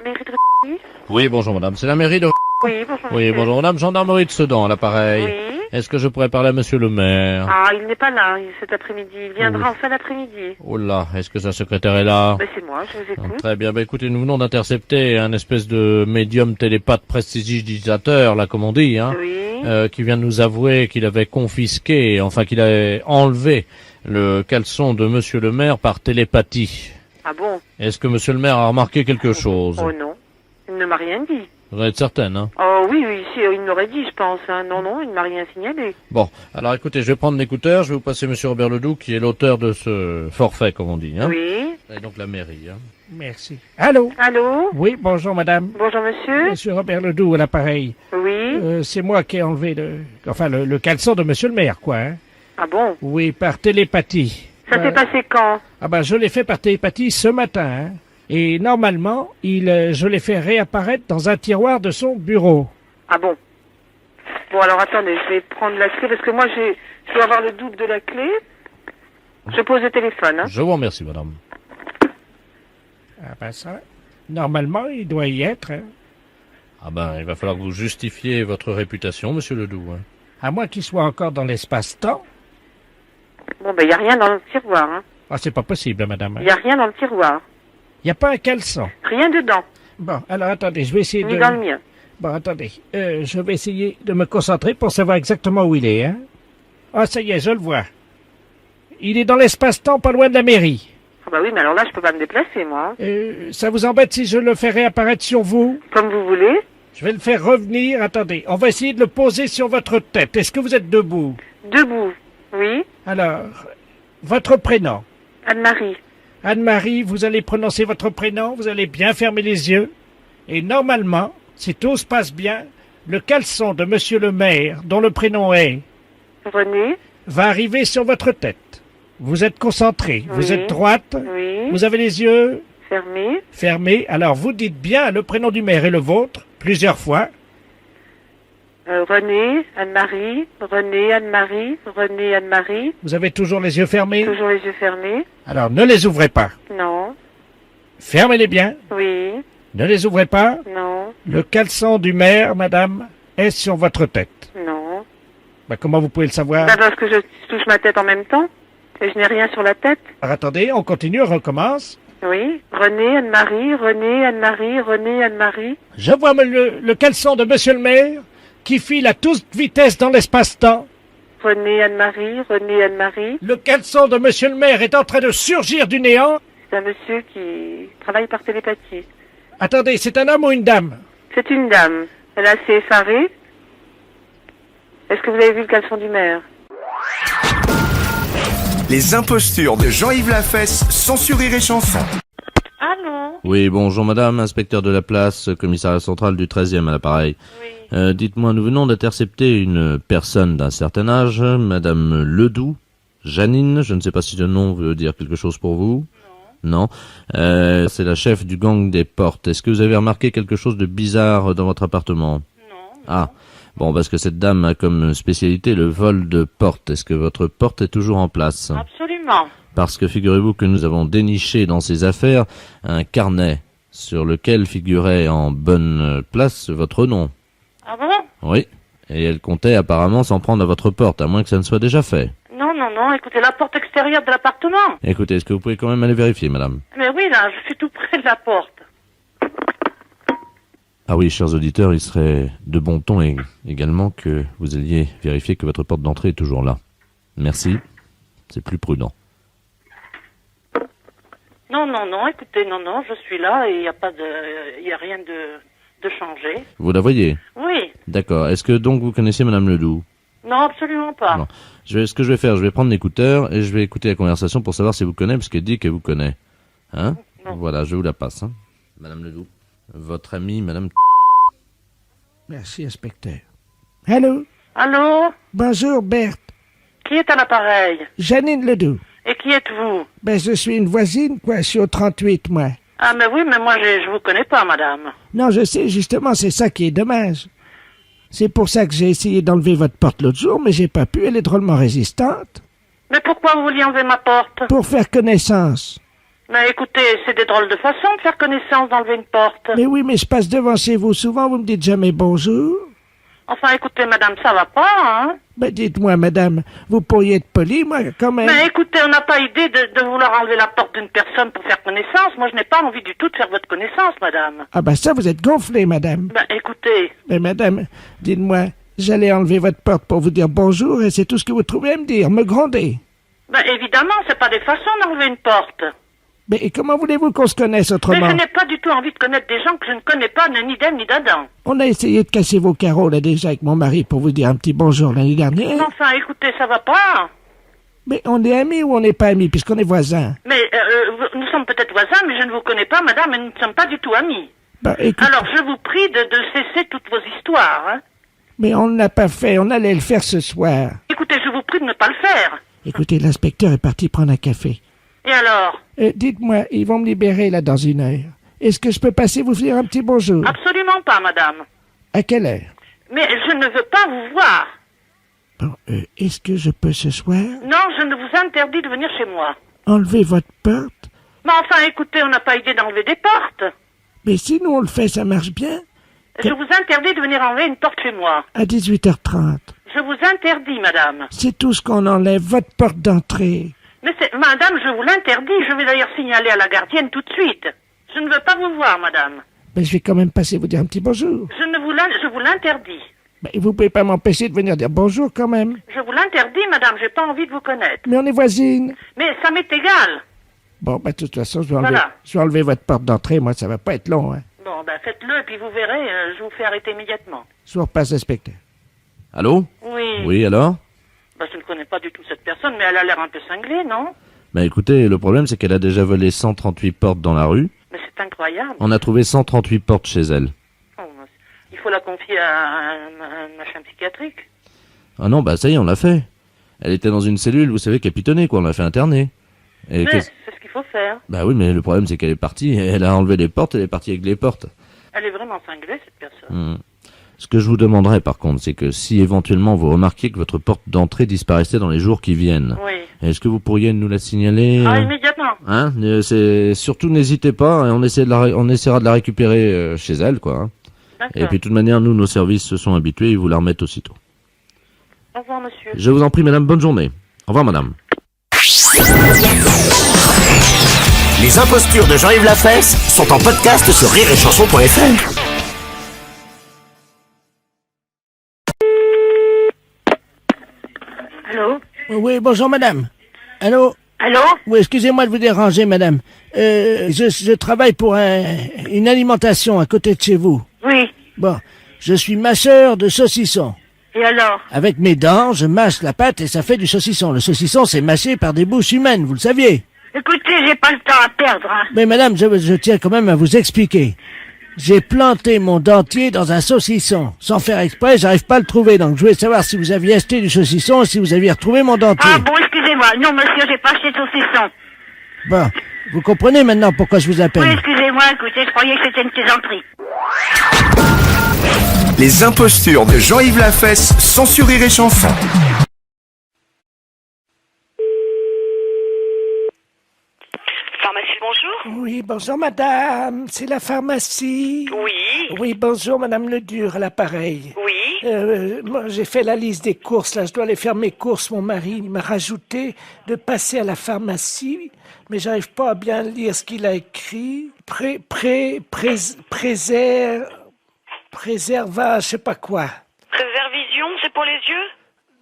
mairie de République. Oui, bonjour madame, c'est la mairie de... Oui, bonjour. Oui, monsieur. bonjour madame, gendarmerie de Sedan, à l'appareil. Oui. Est-ce que je pourrais parler à monsieur le maire? Ah, il n'est pas là cet après-midi. Il viendra en fin d'après-midi. Oh là, est-ce que sa secrétaire est là? Ben, c'est moi, je vous écoute. Très bien, écoutez, nous venons d'intercepter un espèce de médium télépathe prestidigitateur, là, comme on dit, hein, Oui. qui vient de nous avouer qu'il avait confisqué, enfin qu'il avait enlevé le caleçon de monsieur le maire par télépathie. Ah bon? Est-ce que monsieur le maire a remarqué quelque chose? Oh non. Il ne m'a rien dit. Vous en êtes certaine, hein? Oh oui, si, il m'aurait dit, je pense. Hein. Non, il ne m'a rien signalé. Bon, alors écoutez, je vais prendre l'écouteur, je vais vous passer monsieur Robert Ledoux, qui est l'auteur de ce forfait, comme on dit, hein? Oui. Et donc la mairie, hein? Merci. Allô? Allô? Oui, bonjour madame. Bonjour monsieur. Monsieur Robert Ledoux à l'appareil. Oui. C'est moi qui ai enlevé le caleçon de monsieur le maire, quoi. Hein? Ah bon? Oui, par télépathie. Ça s'est passé quand? Ah ben, je l'ai fait par télépathie ce matin. Hein? Et normalement, je l'ai fait réapparaître dans un tiroir de son bureau. Ah bon? Bon, alors attendez, je vais prendre la clé, parce que moi, je dois avoir le double de la clé. Je pose le téléphone, hein. Je vous remercie, madame. Ah ben ça, normalement, il doit y être. Hein? Ah ben, il va falloir que vous justifiez votre réputation, monsieur Ledoux, hein? À moins qu'il soit encore dans l'espace-temps. Bon, ben, il n'y a rien dans le tiroir, hein. Ah, c'est pas possible, madame. Il n'y a rien dans le tiroir. Il n'y a pas un caleçon. Rien dedans. Bon, alors attendez, je vais essayer Ni de... dans le mien. Bon, attendez, je vais essayer de me concentrer pour savoir exactement où il est, hein. Ah, ça y est, je le vois. Il est dans l'espace-temps, pas loin de la mairie. Ah bah oui, mais alors là, je peux pas me déplacer, moi. Ça vous embête si je le fais réapparaître sur vous? Comme vous voulez. Je vais le faire revenir. Attendez, on va essayer de le poser sur votre tête. Est-ce que vous êtes debout? Debout. Oui. Alors, votre prénom? Anne-Marie. Anne-Marie, vous allez prononcer votre prénom, vous allez bien fermer les yeux. Et normalement, si tout se passe bien, le caleçon de monsieur le maire, dont le prénom est... René. va arriver sur votre tête. Vous êtes concentré, vous Oui. êtes droite, Oui. vous avez les yeux Fermé. fermés. Alors vous dites bien le prénom du maire et le vôtre, plusieurs fois. René, Anne-Marie, René, Anne-Marie, René, Anne-Marie. Vous avez toujours les yeux fermés. Toujours les yeux fermés. Alors ne les ouvrez pas. Non. Fermez-les bien. Oui. Ne les ouvrez pas. Non. Le caleçon du maire, madame, est sur votre tête. Non. Comment vous pouvez le savoir? Bah parce que je touche ma tête en même temps. Et je n'ai rien sur la tête. Alors, attendez, on continue, on recommence. Oui. René, Anne-Marie, René, Anne-Marie, René, Anne-Marie. Je vois le caleçon de monsieur le maire qui file à toute vitesse dans l'espace-temps. René, Anne-Marie, René, Anne-Marie. Le caleçon de monsieur le maire est en train de surgir du néant. C'est un monsieur qui travaille par télépathie. Attendez, c'est un homme ou une dame? C'est une dame. Elle est assez effarée. Est-ce que vous avez vu le caleçon du maire? Les impostures de Jean-Yves Lafesse, sans sourire et chanson. Allô? Oui, bonjour madame, inspecteur de la place, commissariat central du 13e à l'appareil. Oui. Dites-moi, nous venons d'intercepter une personne d'un certain âge, madame Ledoux, Janine, je ne sais pas si le nom veut dire quelque chose pour vous. Non. C'est la chef du gang des portes. Est-ce que vous avez remarqué quelque chose de bizarre dans votre appartement? Non. Ah. Bon, parce que cette dame a comme spécialité le vol de porte. Est-ce que votre porte est toujours en place? Absolument. Parce que figurez-vous que nous avons déniché dans ses affaires un carnet sur lequel figurait en bonne place votre nom. Ah bon? Oui. Et elle comptait apparemment s'en prendre à votre porte, à moins que ça ne soit déjà fait. Non, écoutez, la porte extérieure de l'appartement. Écoutez, est-ce que vous pouvez quand même aller vérifier, madame? Mais oui, là, je suis tout près de la porte. Ah oui, chers auditeurs, il serait de bon ton également que vous alliez vérifier que votre porte d'entrée est toujours là. Merci, c'est plus prudent. Non, écoutez, non, je suis là et il n'y a pas de... Il y a rien de changé. Vous la voyez? Oui. D'accord. Est-ce que donc vous connaissez madame Ledoux? Non, absolument pas. Non. Ce que je vais faire, je vais prendre l'écouteur et je vais écouter la conversation pour savoir si elle vous connaît, parce qu'elle dit qu'elle vous connaît. Hein? Non. Voilà, je vous la passe. Hein. Madame Ledoux, votre amie, madame... Merci, inspecteur. Allô? Allô? Bonjour, Berthe. Qui est à l'appareil? Janine Ledoux. Et qui êtes-vous? Je suis une voisine, quoi. Je suis au 38, moi. Ah, mais oui, mais moi, je vous connais pas, madame. Non, je sais, justement, c'est ça qui est dommage. C'est pour ça que j'ai essayé d'enlever votre porte l'autre jour, mais j'ai pas pu, elle est drôlement résistante. Mais pourquoi vous vouliez enlever ma porte? Pour faire connaissance. Mais écoutez, c'est des drôles de façons de faire connaissance d'enlever une porte. Mais oui, mais je passe devant chez vous souvent, vous me dites jamais bonjour. Enfin, écoutez, madame, ça va pas, hein? Ben dites-moi, madame, vous pourriez être polie, moi, quand même. Mais écoutez, on n'a pas idée de vouloir enlever la porte d'une personne pour faire connaissance. Moi, je n'ai pas envie du tout de faire votre connaissance, madame. Ah ben ça, vous êtes gonflée, madame. Ben, écoutez, Mais madame, dites-moi, j'allais enlever votre porte pour vous dire bonjour et c'est tout ce que vous trouvez à me dire, me gronder. ben évidemment, c'est pas des façons d'enlever une porte. Mais et comment voulez-vous qu'on se connaisse Mais autrement? je n'ai pas du tout envie de connaître des gens que je ne connais pas, ni d'Ève ni d'Adam. On a essayé de casser vos carreaux là déjà avec mon mari pour vous dire un petit bonjour l'année dernière. Enfin, écoutez, ça va pas. Mais on est amis ou on n'est pas amis puisqu'on est voisins? Mais nous sommes peut-être voisins, mais je ne vous connais pas, madame, et nous ne sommes pas du tout amis. Ben, écoute, Alors, je vous prie de cesser toutes vos histoires, hein. mais on ne l'a pas fait, on allait le faire ce soir. Écoutez, je vous prie de ne pas le faire. Écoutez, l'inspecteur est parti prendre un café. Et alors? Dites-moi, ils vont me libérer là dans une heure. Est-ce que je peux passer vous dire un petit bonjour? Absolument pas, madame. À quelle heure? Mais je ne veux pas vous voir. Bon, est-ce que je peux ce soir Non, je ne vous interdis de venir chez moi. enlever votre porte? Mais enfin, écoutez, on n'a pas idée d'enlever des portes. Mais si nous on le fait, ça marche bien. Je vous interdis de venir enlever une porte chez moi. À 18h30. Je vous interdis, madame. C'est tout ce qu'on enlève, votre porte d'entrée. Mais madame, je vous l'interdis. Je vais d'ailleurs signaler à la gardienne tout de suite. Je ne veux pas vous voir, madame. Mais je vais quand même passer vous dire un petit bonjour. Je vous l'interdis. Mais vous pouvez pas m'empêcher de venir dire bonjour quand même. Je vous l'interdis, madame. J'ai pas envie de vous connaître. Mais on est voisines. Mais ça m'est égal. Bon, de toute façon, je vais Voilà. enlever votre porte d'entrée. Moi, ça va pas être long, hein. Bon, ben faites-le, et puis vous verrez, je vous fais arrêter immédiatement. Je vous repasse l'inspecteur. Allô? Oui. Oui, alors? Ben, je ne connais pas du tout cette personne, mais elle a l'air un peu cinglée, non? Bah écoutez, le problème c'est qu'elle a déjà volé 138 portes dans la rue. Mais c'est incroyable. On a trouvé 138 portes chez elle. Oh, il faut la confier à un machin psychiatrique. Ah non, bah ça y est, on l'a fait. Elle était dans une cellule, vous savez, capitonnée, quoi, on l'a fait interner. Et Mais c'est ce qu'il faut faire. Bah oui, mais le problème c'est qu'elle est partie, elle a enlevé les portes, elle est partie avec les portes. Elle est vraiment cinglée, cette personne. Ce que je vous demanderais par contre, c'est que si éventuellement vous remarquiez que votre porte d'entrée disparaissait dans les jours qui viennent, Oui. est-ce que vous pourriez nous la signaler Ah, immédiatement. Hein c'est surtout n'hésitez pas, hein, on essaiera de la récupérer chez elle, quoi. Hein. D'accord. Et puis de toute manière, nous, nos services se sont habitués, ils vous la remettent aussitôt. Au revoir, monsieur. Je vous en prie, madame, bonne journée. Au revoir, madame. Les impostures de Jean-Yves Lafesse sont en podcast sur rireetchanson.fr. Allô? Oui, bonjour madame. Allô? Allô? Oui, excusez-moi de vous déranger madame. Je travaille pour une alimentation à côté de chez vous. Oui. Bon, je suis mâcheur de saucisson. Et alors? Avec mes dents, je mâche la pâte et ça fait du saucisson. Le saucisson, c'est mâché par des bouches humaines, vous le saviez. Écoutez, j'ai pas le temps à perdre, hein. Mais madame, je tiens quand même à vous expliquer. J'ai planté mon dentier dans un saucisson. Sans faire exprès, j'arrive pas à le trouver. Donc je voulais savoir si vous aviez acheté du saucisson et si vous aviez retrouvé mon dentier. Ah bon, excusez-moi. Non, monsieur, j'ai pas acheté de saucisson. Bon, vous comprenez maintenant pourquoi je vous appelle. Oui, excusez-moi, écoutez, je croyais que c'était une plaisanterie. Les impostures de Jean-Yves Lafesse sont sur Rire et Chanson. Pharmacie, bonjour. Oui, bonjour madame, c'est la pharmacie. Oui. Oui, bonjour madame Ledur à l'appareil. Oui. Moi j'ai fait la liste des courses, là je dois aller faire mes courses. Mon mari il m'a rajouté de passer à la pharmacie, mais j'arrive pas à bien lire ce qu'il a écrit. Préserva, je sais pas quoi. Préservision, c'est pour les yeux?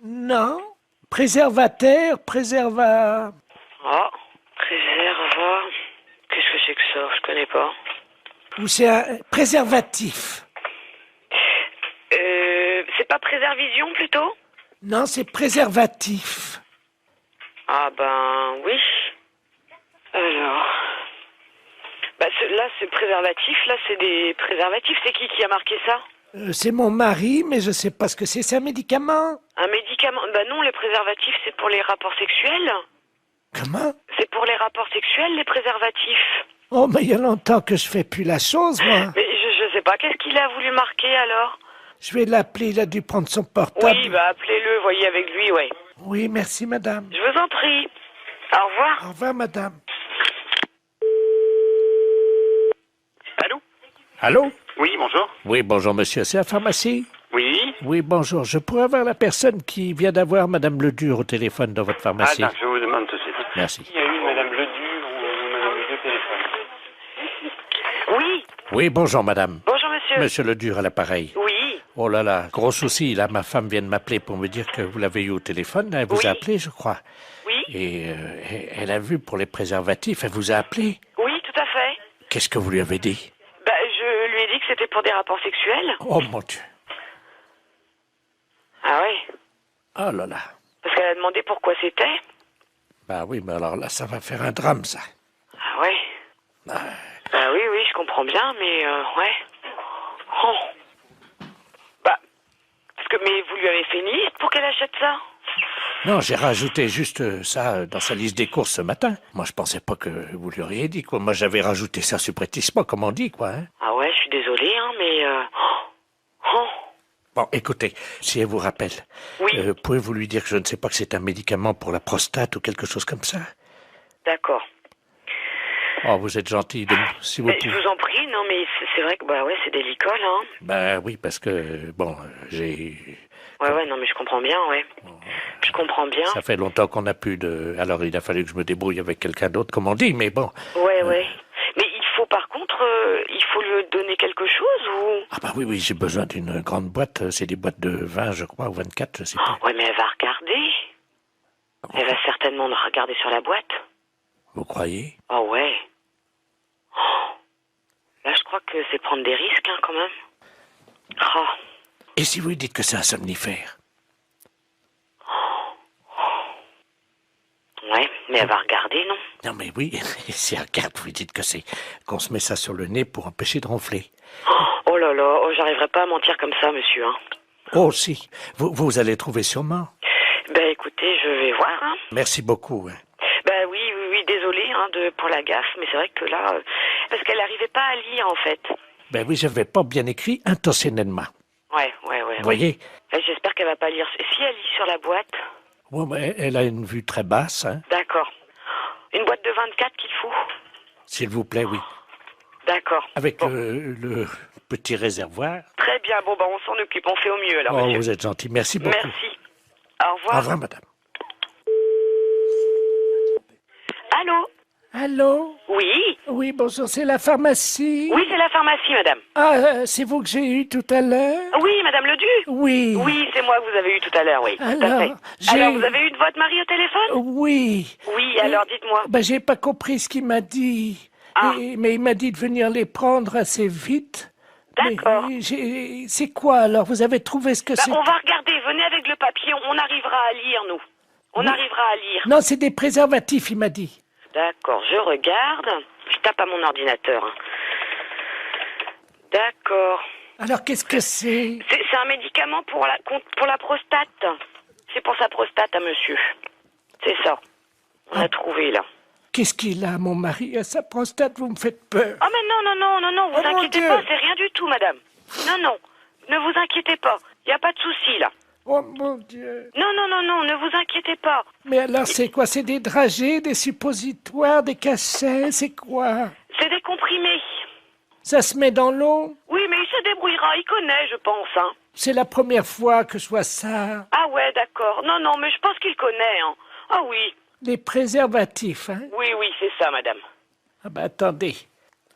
Non, préservateur, préserva... Oh, préserva... Qu'est-ce que c'est que ça? Je connais pas. Ou c'est un préservatif. C'est pas préservision, plutôt? Non, c'est préservatif. Ah ben, oui. Alors... Bah, là, c'est préservatif, là, c'est des préservatifs. C'est qui a marqué ça? C'est mon mari, mais je sais pas ce que c'est. C'est un médicament. Un médicament? Bah non, les préservatifs, c'est pour les rapports sexuels. Comment? C'est pour les rapports sexuels, les préservatifs. Oh, mais il y a longtemps que je fais plus la chose, moi. Mais je sais pas, qu'est-ce qu'il a voulu marquer, alors? Je vais l'appeler, il a dû prendre son portable. Oui, bah appelez-le, voyez avec lui, ouais. Oui, merci madame. Je vous en prie. Au revoir. Au revoir madame. Allô? Oui, bonjour. Oui, bonjour monsieur, c'est la pharmacie? Oui. Oui, bonjour, je pourrais avoir la personne qui vient d'avoir Madame Ledur au téléphone dans votre Ah, pharmacie? attends, je vous demande tout de suite. Merci. Il y a eu Madame Ledur ou Madame Ledur au téléphone. Oui. Oui, bonjour madame. Bonjour, monsieur. Monsieur Ledur à l'appareil. Oui. Oh là là, gros souci, là ma femme vient de m'appeler pour me dire que vous l'avez eu au téléphone, elle vous Oui. a appelé je crois. Oui. Et elle a vu pour les préservatifs, elle vous a appelé. Oui, tout à fait. Qu'est-ce que vous lui avez dit? Bah, je lui ai dit que c'était pour des rapports sexuels. Oh mon Dieu. Ah ouais. Oh là là. Parce qu'elle a demandé pourquoi c'était. Bah oui, mais alors là, ça va faire un drame, ça. Ah ouais. Bah oui, je comprends bien, mais ouais. Oh. Bah, parce que, mais vous lui avez fait une liste pour qu'elle achète ça? Non, j'ai rajouté juste ça dans sa liste des courses ce matin. Moi, je pensais pas que vous lui auriez dit, quoi. Moi, j'avais rajouté ça subrepticement, comme on dit, quoi. Hein. Ah ouais, je suis désolée, hein, mais... Oh. Bon, écoutez, si elle vous rappelle, Oui. pouvez-vous lui dire que je ne sais pas que c'est un médicament pour la prostate ou quelque chose comme ça? D'accord. Oh, vous êtes gentil, si vous Mais je pouvez. vous en prie, non, mais c'est vrai que, bah ouais, c'est délicat, là. Hein. Ben oui, parce que, bon, j'ai... Ouais, non, mais je comprends bien, ouais. Je comprends bien. Ça fait longtemps qu'on n'a plus de... Alors, il a fallu que je me débrouille avec quelqu'un d'autre, comme on dit, mais bon. Ouais. Mais il faut, par contre, il faut lui donner quelque chose, ou... Ah bah oui, j'ai besoin d'une grande boîte. C'est des boîtes de 20, je crois, ou 24, je sais pas. Ouais, mais elle va regarder. Elle va certainement regarder sur la boîte. Vous croyez? Oh ouais. Oh. Là, je crois que c'est prendre des risques, hein, quand même. Oh. Et si vous lui dites que c'est un somnifère? Ouais, mais elle va regarder, non? Non mais oui, si elle regarde, vous lui dites que c'est... qu'on se met ça sur le nez pour empêcher de ronfler. Oh là là, j'arriverai pas à mentir comme ça, monsieur, hein. Oh si, vous allez trouver sûrement. Ben écoutez, je vais voir, hein. Merci beaucoup. Hein. Ben oui, désolé, hein, pour la gaffe, mais c'est vrai que là... parce qu'elle n'arrivait pas à lire, en fait. Ben oui, j'avais pas bien écrit intentionnellement. Ouais. Vous voyez? J'espère qu'elle va pas lire. Si elle lit sur la boîte... Ouais, mais elle a une vue très basse, hein. D'accord. Une boîte de 24 qu'il faut? S'il vous plaît, oui. D'accord. Avec Bon. le petit réservoir. Très bien, bon, on s'en occupe, on fait au mieux, alors, Oh, monsieur. vous êtes gentil. Merci beaucoup. Merci. Au revoir. Au revoir, madame. Allô? Allô? Oui? Oui, bonjour, c'est la pharmacie. Oui, c'est la pharmacie, madame. Ah, c'est vous que j'ai eu tout à l'heure? Oui, madame Ledu? Oui. Oui, c'est moi que vous avez eu tout à l'heure, oui. Tout à Alors, fait. Alors, vous avez eu de votre mari au téléphone? Oui. Oui, alors dites-moi. Ben, j'ai pas compris ce qu'il m'a dit. Ah. Mais il m'a dit de venir les prendre assez vite. D'accord. Mais c'est quoi alors? Vous avez trouvé ce que c'est? On va regarder, venez avec le papier, on arrivera à lire, nous. On arrivera à lire. Non, c'est des préservatifs, il m'a dit. D'accord, je regarde. Je tape à mon ordinateur. Hein. D'accord. Alors, qu'est-ce que c'est? C'est un médicament pour la prostate. C'est pour sa prostate à monsieur. C'est ça. On a trouvé, là. Qu'est-ce qu'il a, mon mari, à sa prostate? Vous me faites peur. Oh, mais non, vous Oh, mon inquiétez Dieu. pas, c'est rien du tout, madame. Non, ne vous inquiétez pas. Il n'y a pas de souci, là. Oh mon Dieu. Non, ne vous inquiétez pas. Mais alors, c'est quoi? C'est des dragées, des suppositoires, des cachets? C'est quoi? C'est des comprimés. Ça se met dans l'eau? Oui, mais il se débrouillera, il connaît, je pense, hein. C'est la première fois que je vois ça. Ah ouais, d'accord. Non, mais je pense qu'il connaît, hein. Ah oui. Les préservatifs, hein? Oui, c'est ça, madame. Ah ben, attendez.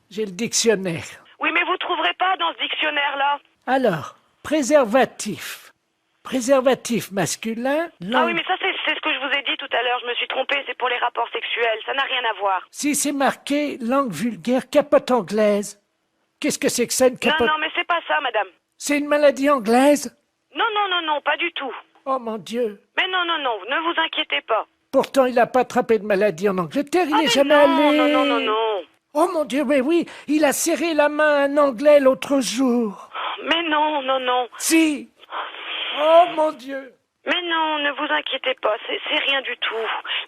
J'ai le dictionnaire. Oui, mais vous trouverez pas dans ce dictionnaire-là. Alors, préservatif. Préservatif masculin, Ah langue... oui, mais ça, c'est ce que je vous ai dit tout à l'heure. Je me suis trompée, c'est pour les rapports sexuels. Ça n'a rien à voir. Si c'est marqué langue vulgaire, capote anglaise. Qu'est-ce que c'est que ça, une capote? Non, mais c'est pas ça, madame. C'est une maladie anglaise? Non, pas du tout. Oh mon Dieu. Mais non, ne vous inquiétez pas. Pourtant, il n'a pas attrapé de maladie en Angleterre, il Ah, n'est mais jamais allé. non. Oh mon Dieu, mais oui, il a serré la main à un Anglais l'autre jour. Mais non. Si. Oh mon Dieu. Mais non, ne vous inquiétez pas, c'est rien du tout.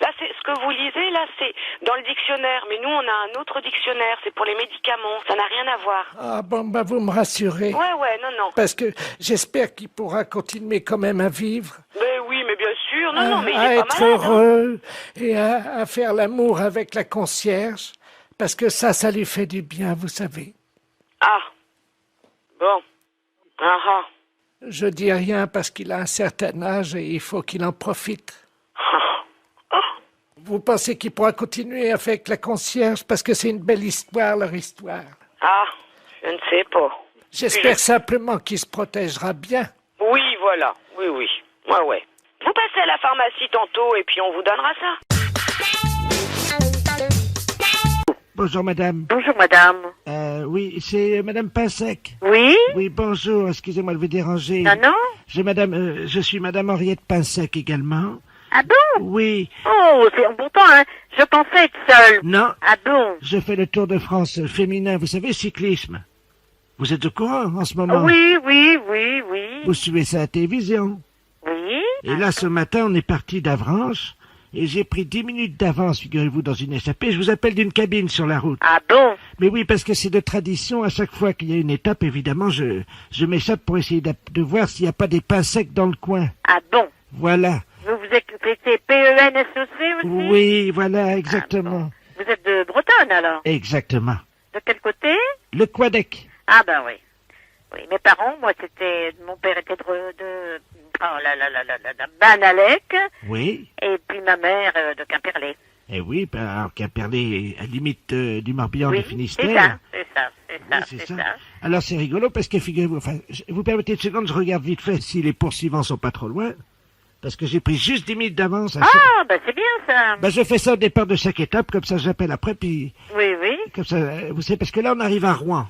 Là, c'est ce que vous lisez, là, c'est dans le dictionnaire. Mais nous, on a un autre dictionnaire, c'est pour les médicaments. Ça n'a rien à voir. Ah bon, bah vous me rassurez. Ouais, non. Parce que j'espère qu'il pourra continuer quand même à vivre. Mais oui, mais bien sûr. Non, mais il à est pas être malade. Hein. heureux et à faire l'amour avec la concierge. Parce que ça lui fait du bien, vous savez. Ah, Bon. Ah ah. Je dis rien parce qu'il a un certain âge et il faut qu'il en profite. Vous pensez qu'il pourra continuer avec la concierge parce que c'est une belle histoire, leur histoire. Ah, je ne sais pas. J'espère simplement qu'il se protégera bien. Oui, voilà. Oui. Ouais. Vous passez à la pharmacie tantôt et puis on vous donnera ça. Bonjour madame. Bonjour, madame. Oui, c'est madame Pinsec. Oui? Oui, bonjour, excusez-moi de vous déranger. Non? Je suis madame Henriette Pinsec également. Ah bon? Oui, Oh, c'est pourtant, hein, je pensais être seule. non, Ah bon? je fais le Tour de France féminin, vous savez, cyclisme. Vous êtes au courant en ce moment? Oui. Vous suivez ça à la télévision. Oui? Et là, ce matin, on est parti d'Avranches, et j'ai pris 10 minutes d'avance, figurez-vous, dans une SAP. Je vous appelle d'une cabine sur la route. Ah bon? Mais oui, parce que c'est de tradition, à chaque fois qu'il y a une étape, évidemment, je m'échappe pour essayer de voir s'il n'y a pas des pains secs dans le coin. Ah bon? Voilà. Vous êtes PENSOC aussi? Oui, voilà, exactement. Vous êtes de Bretonne, alors? Exactement. De quel côté? Le Quadec. Ah ben oui. Oui, mes parents, moi, mon père était de Banalec, Oui. et puis ma mère de Quimperlé. Eh oui, ben, alors Quimperlé, à la limite du Morbihan, Oui, de c'est Finistère. ça. Oui, c'est ça. Alors c'est rigolo parce que figurez-vous, vous permettez une seconde, je regarde vite fait si les poursuivants sont pas trop loin. Parce que j'ai pris juste 10 minutes d'avance. Ah, ben c'est bien ça. Ben je fais ça au départ de chaque étape, comme ça j'appelle après, puis Oui. comme ça, vous savez, parce que là on arrive à Rouen.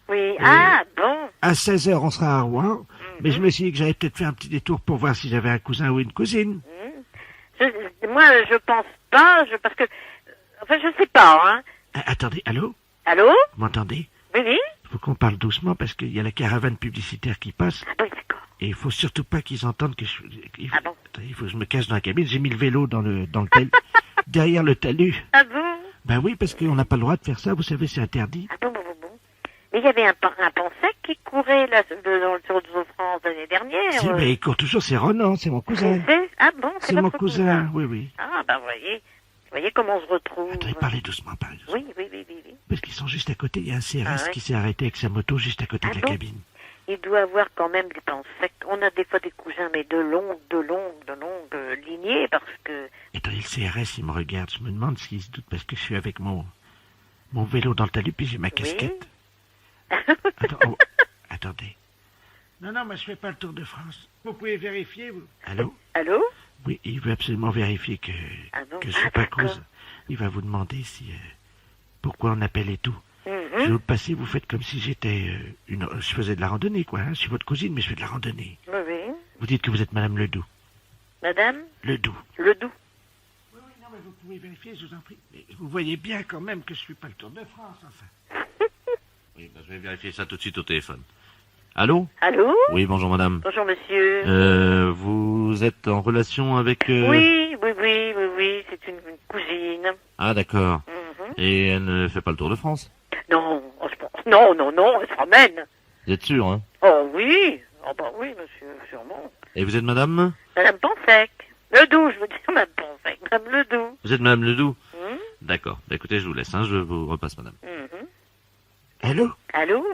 Oui. Ah, bon. À 16h on sera à Rouen, mais je me suis dit que j'allais peut-être faire un petit détour pour voir si j'avais un cousin ou une cousine. Moi, je pense pas, parce que... Enfin, je sais pas, hein. Attendez, allô? Allô? Vous m'entendez? Oui. Il faut qu'on parle doucement parce qu'il y a la caravane publicitaire qui passe. Ah oui, d'accord. Et il faut surtout pas qu'ils entendent que il Ah bon? il faut que je me cache dans la cabine. J'ai mis le vélo dans le derrière le talus. Ah bon? Ben oui, parce qu'on n'a pas le droit de faire ça, vous savez, c'est interdit. Ah bon. Mais il y avait un pont sec qui courait là, dans le Tour de France l'année dernière. Si, mais il court toujours, c'est Ronan, c'est mon cousin. Ah bon, C'est mon votre cousin, oui. Ah ben voyez comment on se retrouve. Attendez, parlez doucement. Oui. Parce qu'ils sont juste à côté, il y a un CRS Ah ouais. qui s'est arrêté avec sa moto juste à côté Ah de la bon? cabine. Il doit avoir quand même des pans secs. On a des fois des cousins, mais de longues lignées, parce que... Attendez, le CRS, il me regarde, je me demande s'il se doute parce que je suis avec mon vélo dans le talus, puis j'ai ma casquette. Attendez. Non, moi je fais pas le Tour de France. Vous pouvez vérifier, vous. Allô? Allô? Oui, il veut absolument vérifier que je suis pas cause. Il va vous demander si pourquoi on appelle et tout. Je vais vous le passer, vous faites comme si j'étais je faisais de la randonnée, quoi. Hein. Je suis votre cousine, mais je fais de la randonnée. Oui. Vous dites que vous êtes Madame Ledoux. Madame? Ledoux. Ledoux. Oui, non, mais vous pouvez vérifier, je vous en prie. Mais vous voyez bien quand même que je suis pas le Tour de France, enfin. Oui, ben, je vais vérifier ça tout de suite au téléphone. Allô? Allô? Oui, bonjour madame. Bonjour monsieur. Vous êtes en relation avec... Oui, c'est une cousine. Ah, d'accord. Et elle ne fait pas le Tour de France? Non, je pense. Non, elle se ramène. Vous êtes sûr, hein? Oh oui. Oh bah oui, monsieur, sûrement. Et vous êtes madame? Madame Pansec. Ledoux, je veux dire Madame Pansec. Madame Ledoux. Vous êtes madame Ledoux? D'accord. Bah, écoutez, je vous laisse, hein, je vous repasse madame. Allô? Allô?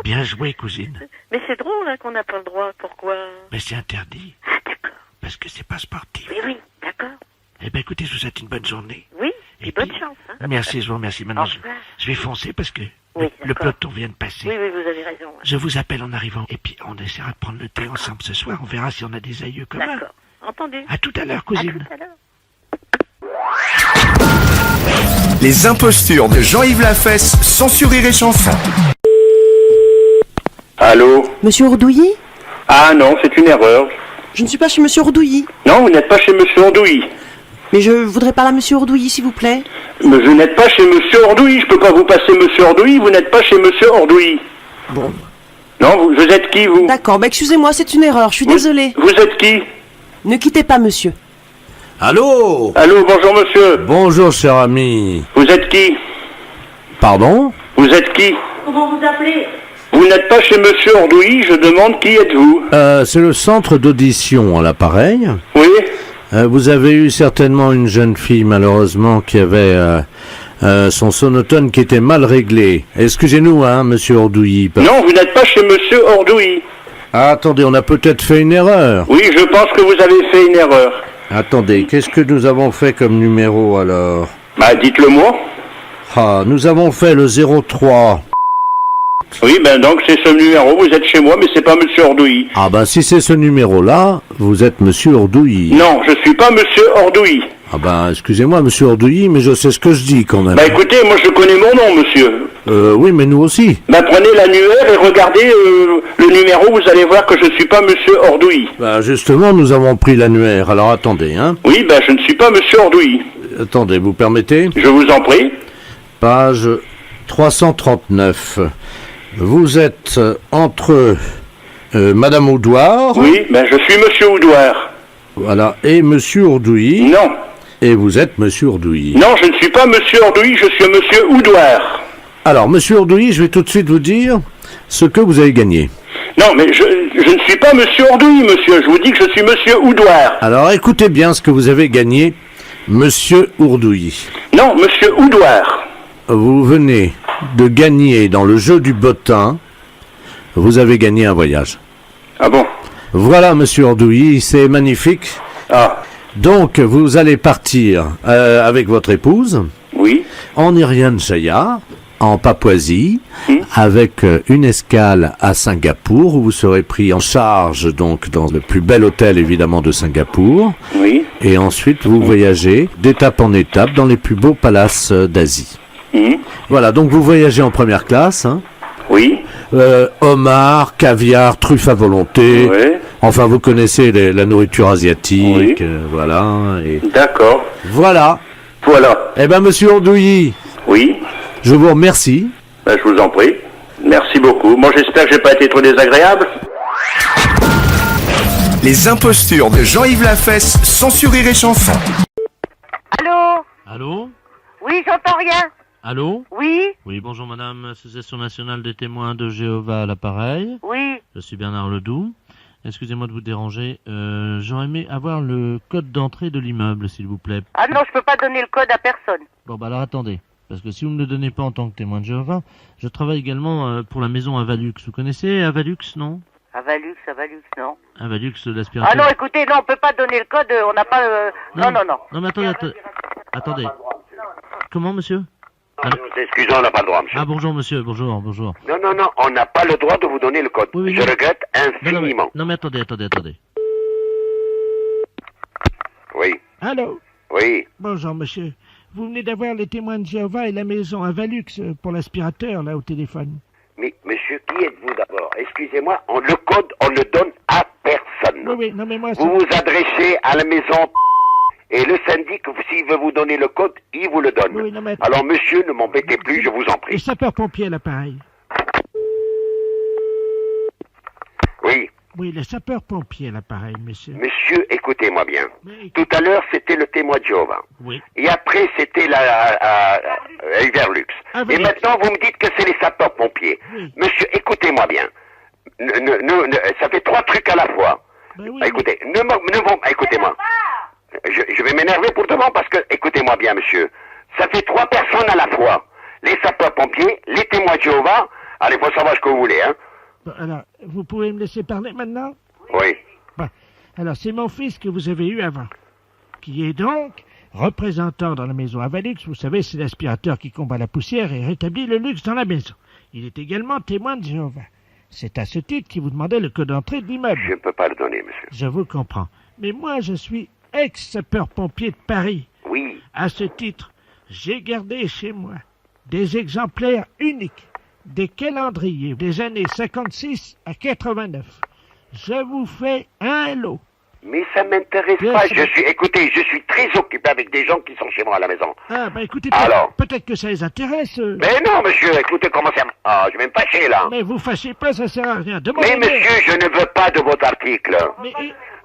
Bien joué, cousine. Mais c'est drôle hein, qu'on n'a pas le droit. Pourquoi? Mais c'est interdit. Ah, d'accord. Parce que c'est pas sportif. Oui, d'accord. Eh ben écoutez, je vous souhaite une bonne journée. Oui, Et et bonne puis- chance. Hein. Merci, je vous remercie. Maintenant, Au revoir. je vais foncer parce que Oui, le d'accord. peloton vient de passer. Oui, vous avez raison. hein. Je vous appelle en arrivant. Et puis, on essaiera de prendre le thé ensemble ce soir. On verra si on a des aïeux communs. D'accord. Entendu. À tout à l'heure, À cousine. tout à l'heure. Les impostures de Jean-Yves Lafesse, sans Rire et Chanson. Allô? Monsieur Ordouilly? Ah non, c'est une erreur. Je ne suis pas chez Monsieur Ordouilly. Non, vous n'êtes pas chez Monsieur Ordouilly. Mais je voudrais parler à Monsieur Ordouilly, s'il vous plaît. Mais vous n'êtes pas chez Monsieur Ordouilly. Je peux pas vous passer Monsieur Ordouilly. Vous n'êtes pas chez Monsieur Ordouilly. Bon. Non, vous êtes qui, vous? D'accord, bah excusez-moi, c'est une erreur, je suis désolée. Vous êtes qui? Ne quittez pas, monsieur. Allô? Allô, bonjour monsieur. Bonjour, cher ami. Vous êtes qui? Pardon? Vous êtes qui? Comment vous appelez? Vous n'êtes pas chez Monsieur Ordouilly. Je demande qui êtes-vous? C'est le centre d'audition à l'appareil. Oui? Vous avez eu certainement une jeune fille, malheureusement, qui avait son sonotone qui était mal réglé. Excusez-nous, hein, monsieur Ordouilly. Non, vous n'êtes pas chez monsieur Ordouilly. Ah, attendez, on a peut-être fait une erreur. Oui, je pense que vous avez fait une erreur. Attendez, qu'est-ce que nous avons fait comme numéro alors? Bah, dites-le moi. Ah, nous avons fait le 03. Oui, ben donc c'est ce numéro, vous êtes chez moi, mais c'est pas monsieur Ordouilly. Ah ben si c'est ce numéro-là, vous êtes monsieur Ordouilly. Non, je suis pas monsieur Ordouilly. Ah ben excusez-moi monsieur Ordouilly, mais je sais ce que je dis quand même. Bah écoutez, moi je connais mon nom, monsieur. Oui, mais nous aussi. Bah prenez l'annuaire et regardez le numéro, vous allez voir que je suis pas monsieur Ordouilly. Bah justement, nous avons pris l'annuaire, alors attendez, hein. Oui, bah je ne suis pas monsieur Ordouilly. Attendez, vous permettez? Je vous en prie. Page 339. Vous êtes entre Madame Oudouard. Oui, ben je suis monsieur Oudouard. Voilà, et monsieur Ordouilly. Non. Et vous êtes monsieur Ordouilly. Non, je ne suis pas monsieur Ordouilly, je suis monsieur Oudouard. Alors, monsieur Ordouilly, je vais tout de suite vous dire ce que vous avez gagné. Non, mais je ne suis pas monsieur Ordouilly, monsieur. Je vous dis que je suis monsieur Oudouard. Alors, écoutez bien ce que vous avez gagné, monsieur Ordouilly. Non, monsieur Oudouard. Vous venez de gagner dans le jeu du bottin, vous avez gagné un voyage. Ah bon? Voilà, monsieur Ordouilly, c'est magnifique. Ah. Donc, vous allez partir avec votre épouse. Oui. En Irian Jaya, en Papouasie, avec une escale à Singapour, où vous serez pris en charge, donc, dans le plus bel hôtel, évidemment, de Singapour. Oui. Et ensuite, vous voyagez d'étape en étape dans les plus beaux palaces d'Asie. Voilà, donc vous voyagez en première classe. Hein. Oui. Homard, caviar, truffes à volonté. Oui. Enfin, vous connaissez la nourriture asiatique. Oui. Voilà. Et... D'accord. Voilà. Voilà. Eh ben, monsieur Ordouilly. Oui. Je vous remercie. Ben, je vous en prie. Merci beaucoup. Moi, j'espère que j'ai pas été trop désagréable. Les impostures de Jean-Yves Lafesse sont sur Rire et Chanson. Allô? Allô? Oui, j'entends rien. Allô? Oui? Oui, bonjour madame, Association nationale des témoins de Jéhovah à l'appareil. Oui. Je suis Bernard Ledoux. Excusez-moi de vous déranger. J'aurais aimé avoir le code d'entrée de l'immeuble, s'il vous plaît. Ah non, je peux pas donner le code à personne. Bon, bah alors attendez. Parce que si vous ne me le donnez pas en tant que témoin de Jéhovah, je travaille également pour la maison Avalux. Vous connaissez Avalux, non? Avalux, non. Avalux, l'aspirateur. Ah non, écoutez, non, on peut pas donner le code, on n'a pas... Non. Non, mais attendez. Comment, monsieur? Excusez, on n'a pas le droit, monsieur. Ah, bonjour, monsieur, bonjour. Non, on n'a pas le droit de vous donner le code. Oui, je regrette infiniment. Non, mais attendez. Oui. Allô? Oui. Bonjour, monsieur. Vous venez d'avoir les témoins de Jéhovah et la maison Avalux pour l'aspirateur, là, au téléphone. Mais, monsieur, qui êtes-vous d'abord? Excusez-moi, le code, on le donne à personne. Oui, non, mais moi... Vous vous adressez à la maison et le syndic, s'il veut vous donner le code, il vous le donne. Oui, non, mais... Alors, monsieur, ne m'embêtez plus, je vous en prie. Les sapeurs-pompiers à l'appareil. Oui. Oui, les sapeurs-pompiers à l'appareil, monsieur. Monsieur, écoutez-moi bien. Mais... Tout à l'heure, c'était le témoin de Jéhovah. Oui. Et après, c'était Everlux. Et maintenant, vous me dites que c'est les sapeurs-pompiers. Oui. Monsieur, écoutez-moi bien. Ça fait 3 trucs à la fois. Ben oui, écoutez, écoutez-moi. Je vais m'énerver pour devant parce que, écoutez-moi bien, monsieur. Ça fait 3 personnes à la fois. Les sapeurs-pompiers, les témoins de Jéhovah. Allez, faut savoir ce que vous voulez, hein. Bon, alors, vous pouvez me laisser parler maintenant? Oui. Bon, alors, c'est mon fils que vous avez eu avant, qui est donc représentant dans la maison Avalux. Vous savez, c'est l'aspirateur qui combat la poussière et rétablit le luxe dans la maison. Il est également témoin de Jéhovah. C'est à ce titre qu'il vous demandait le code d'entrée de l'immeuble. Je ne peux pas le donner, monsieur. Je vous comprends. Mais moi, je suis ex-sapeur-pompier de Paris. Oui. À ce titre, j'ai gardé chez moi des exemplaires uniques des calendriers des années 56 à 89. Je vous fais un lot. Mais ça m'intéresse Bien pas. sûr. Écoutez, je suis très occupé avec des gens qui sont chez moi à la maison. Ah, bah écoutez, Alors peut-être que ça les intéresse. Mais non, monsieur, écoutez comment ça... Ah, je vais me fâcher, là. Mais vous fâchez pas, ça sert à rien. Mais Demandez-le. monsieur, je ne veux pas de votre article. Mais,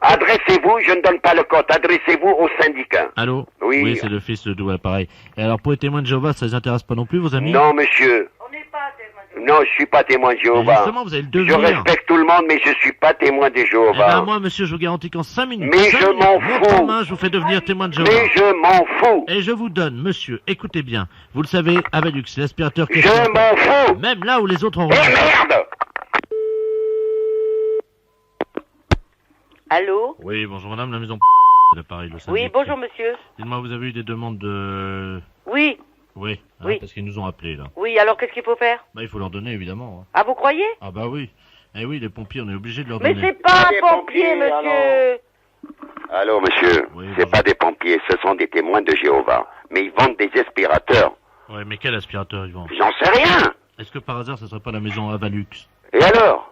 Adressez-vous, je ne donne pas le code, adressez-vous au syndicat. Allô? Oui. C'est le fils de Ledoux à l'appareil. Et alors, pour les témoins de Jéhovah, ça les intéresse pas non plus, vos amis? Non, monsieur. On n'est pas témoin de Non, je suis pas témoin de Mais Jéhovah. justement, vous allez le Je devenir. respecte tout le monde, mais je suis pas témoin de Eh Jéhovah. ben, moi, monsieur, je vous garantis qu'en 5 minutes. Mais 5 je minutes, m'en montre fous. en main, je vous fais devenir témoin de Jéhovah. Mais je m'en fous. Et je vous donne, monsieur, écoutez bien. Vous le savez, Avalux, l'aspirateur que Je m'en fous. même là où les autres ont Eh remarqué. merde! Allô? Oui, bonjour madame, la maison l'appareil, le syndic. Oui, bonjour monsieur. Dites-moi, vous avez eu des demandes de... Oui, Oui, hein, Oui. parce qu'ils nous ont appelés, là. oui, alors qu'est-ce qu'il faut faire? Bah, il faut leur donner, évidemment. hein. Ah, vous croyez? Ah bah oui. Eh oui, les pompiers, on est obligé de leur Mais donner. c'est pas Des un pompier, pompiers, monsieur. Allô, monsieur. Oui, C'est bonjour. pas des pompiers, ce sont des témoins de Jéhovah. Mais ils vendent des aspirateurs. Ouais, mais quel aspirateur ils vendent? J'en sais rien. Est-ce que par hasard, ça serait pas la maison Avalux? Et alors?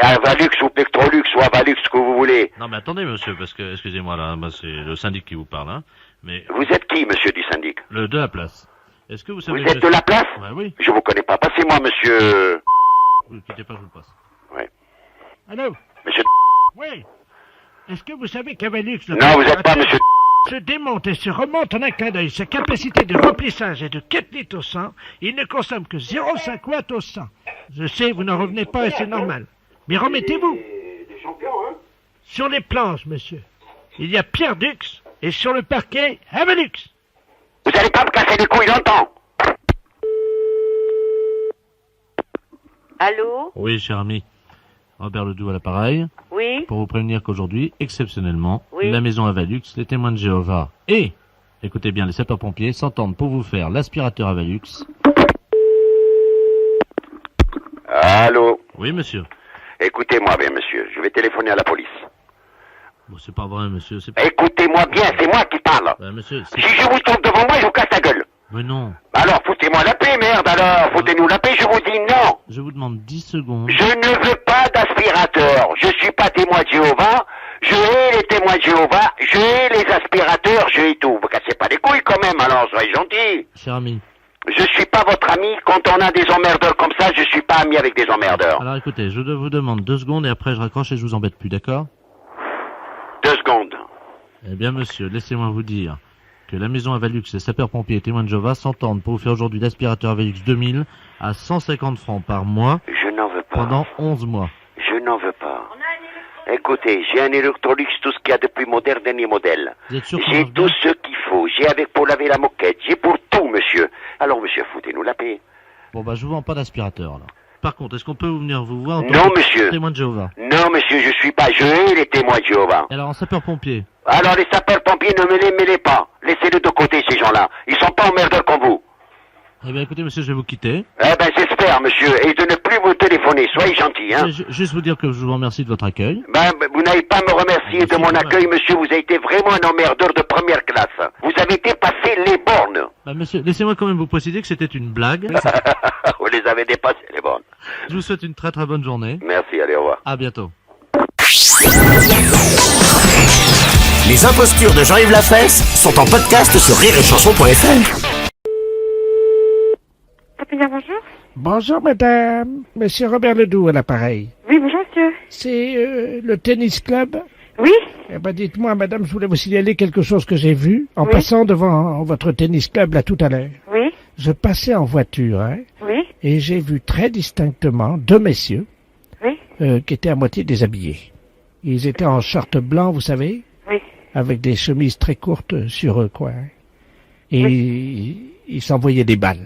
Avalux ou Plectrolux ou Avalux, ce que vous voulez. Non mais attendez, monsieur, parce que, excusez-moi, là, bah, c'est le syndic qui vous parle, hein. Mais Vous êtes qui, monsieur du syndic? le de la place. Est-ce que vous Vous savez... êtes de la place? Ouais, oui. Je vous connais pas. Passez-moi, monsieur... Vous ne quittez pas, je vous le passe. Allô? Monsieur... Oui. Est-ce que vous savez qu'Avalux, le Non, vous êtes pas monsieur... se démonte et se remonte en un clin d'œil. Sa capacité de remplissage est de 4 litres au 100. Il ne consomme que 0,5 watts au 100. Je sais, vous n'en revenez pas et c'est normal. Mais remettez-vous. Des champions, hein? Sur les planches, monsieur, il y a Pierre Dux et sur le parquet, Avalux. Vous allez pas me casser les couilles longtemps. Allô? Oui, cher ami. Robert Ledoux à l'appareil. Oui? Pour vous prévenir qu'aujourd'hui, exceptionnellement, Oui. la maison Avalux, les témoins de Jéhovah et, écoutez bien, les sapeurs-pompiers s'entendent pour vous faire l'aspirateur Avalux. Allô? Oui, monsieur. Écoutez-moi bien, monsieur. Je vais téléphoner à la police. Bon, c'est pas vrai, monsieur. C'est pas... Écoutez-moi bien, c'est moi qui parle. Ouais, monsieur, c'est... Si je vous trouve devant moi, je vous casse la gueule. Mais non. Alors, foutez-moi la paix, merde, alors. Foutez-nous la paix, je vous dis non. Je vous demande 10 secondes. Je ne veux pas d'aspirateur. Je suis pas témoin de Jéhovah. Je hais les témoins de Jéhovah. Je hais les aspirateurs. Je hais tout. Vous cassez pas les couilles quand même, alors, soyez gentil. Cher ami. Je suis pas votre ami. Quand on a des emmerdeurs comme ça, je suis pas ami avec des emmerdeurs. Alors écoutez, je vous demande 2 secondes et après je raccroche et je vous embête plus, d'accord? 2 secondes. Eh bien, monsieur, laissez-moi vous dire que la maison Avalux, les sapeurs-pompiers et témoins de Jéhovah s'entendent pour vous faire aujourd'hui l'aspirateur Avalux 2000 à 150 francs par mois Je n'en veux pas. pendant 11 mois. Je n'en veux pas. Écoutez, j'ai un Electrolux, tout ce qu'il y a depuis moderne, dernier modèle. Vous êtes sûr qu'on J'ai marche bien? tout ce qu'il faut. J'ai avec pour laver la moquette. J'ai pour tout, monsieur. Alors, monsieur, foutez-nous la paix. Bon, bah, je vous vends pas d'aspirateur, alors. Par contre, est-ce qu'on peut venir vous voir en tant Non, que monsieur. témoin de Jéhovah? Non, monsieur, je suis pas. Je hais les témoins de Jéhovah. Et alors, en sapeur-pompier? Alors, les sapeurs-pompiers, ne me les mêlez pas. Laissez-les de côté, ces gens-là. Ils sont pas emmerdeurs comme vous. Eh bien, écoutez, monsieur, je vais vous quitter. Eh ben, j'espère, monsieur. Et de ne plus vous téléphoner. Soyez gentil, hein. Juste vous dire que je vous remercie de votre accueil. Ben, vous n'avez pas à me remercier de mon accueil, monsieur. Vous avez été vraiment un emmerdeur de première classe. Vous avez dépassé les bornes. Bah, monsieur, laissez-moi quand même vous préciser que c'était une blague. Vous les avez dépassées, les bornes. Je vous souhaite une très très bonne journée. Merci, allez, au revoir. À bientôt. Les impostures de Jean-Yves Lafesse sont en podcast sur rireetchanson.fr. Bonjour. Bonjour, madame. Monsieur Robert Ledoux à l'appareil. Oui, bonjour, monsieur. C'est le tennis club? Oui. Eh ben, dites-moi, madame, je voulais vous signaler quelque chose que j'ai vu en Oui. passant devant votre tennis club là tout à l'heure. Oui. Je passais en voiture, hein, Oui. et j'ai vu très distinctement 2 messieurs Oui. qui étaient à moitié déshabillés. Ils étaient en short blanc, vous savez, Oui. avec des chemises très courtes sur eux, quoi. Hein. Et ils s'envoyaient des balles.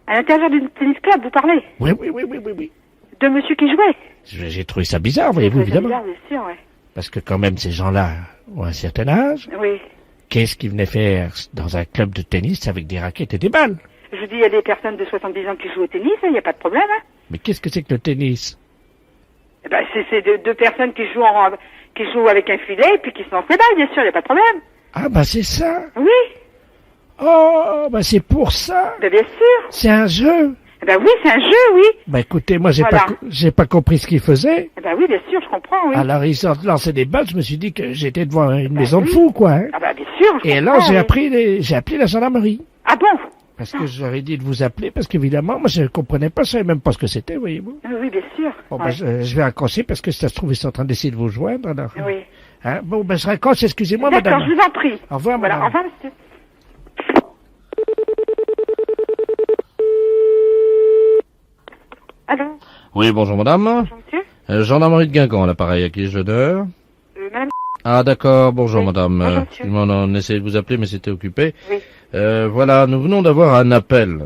À l'intérieur du tennis club, vous parlez? Oui, oui, oui, oui, oui, oui. De monsieur qui jouait? J'ai trouvé ça bizarre, voyez-vous, évidemment. Bizarre, bien sûr, ouais. Parce que quand même, ces gens-là ont un certain âge. Oui. Qu'est-ce qu'ils venaient faire dans un club de tennis avec des raquettes et des balles? Je vous dis, il y a des personnes de 70 ans qui jouent au tennis, il n'y a pas de problème, hein. Mais qu'est-ce que c'est que le tennis? Eh ben, c'est deux personnes qui jouent avec un filet et puis qui se lancent les balles, bien sûr, il n'y a pas de problème. Ah, bah c'est ça. Oui. Oh, bah c'est pour ça. Ben, bien sûr. C'est un jeu. Eh ben oui, c'est un jeu, oui. Bah écoutez, moi j'ai Voilà. j'ai pas compris ce qu'ils faisaient. Eh ben oui, bien sûr, je comprends, oui. Alors ils ont lancé des balles, je me suis dit que j'étais devant une maison de fous, quoi. Hein. Ah ben bien sûr, je Et alors comprends, j'ai appelé la gendarmerie. Ah bon? Parce que j'aurais dit de vous appeler, parce qu'évidemment, moi je ne comprenais pas, je savais même pas ce que c'était, voyez-vous. Oui, bien sûr. Bon, Ouais. bah, je vais raccrocher parce que ça se trouve, ils sont en train d'essayer de vous joindre, alors. Oui. Hein, bon, ben je raccroche, excusez-moi, D'accord, madame. je vous en prie. Au revoir, Voilà, madame. au revoir, monsieur. Oui, bonjour madame. Bonjour, monsieur. Gendarmerie de Guingamp, à l'appareil, à qui je l'honneur? Madame. Ah d'accord, bonjour Oui. madame. Bonjour, monsieur. On essayait de vous appeler, mais c'était occupé. Oui. Voilà, nous venons d'avoir un appel,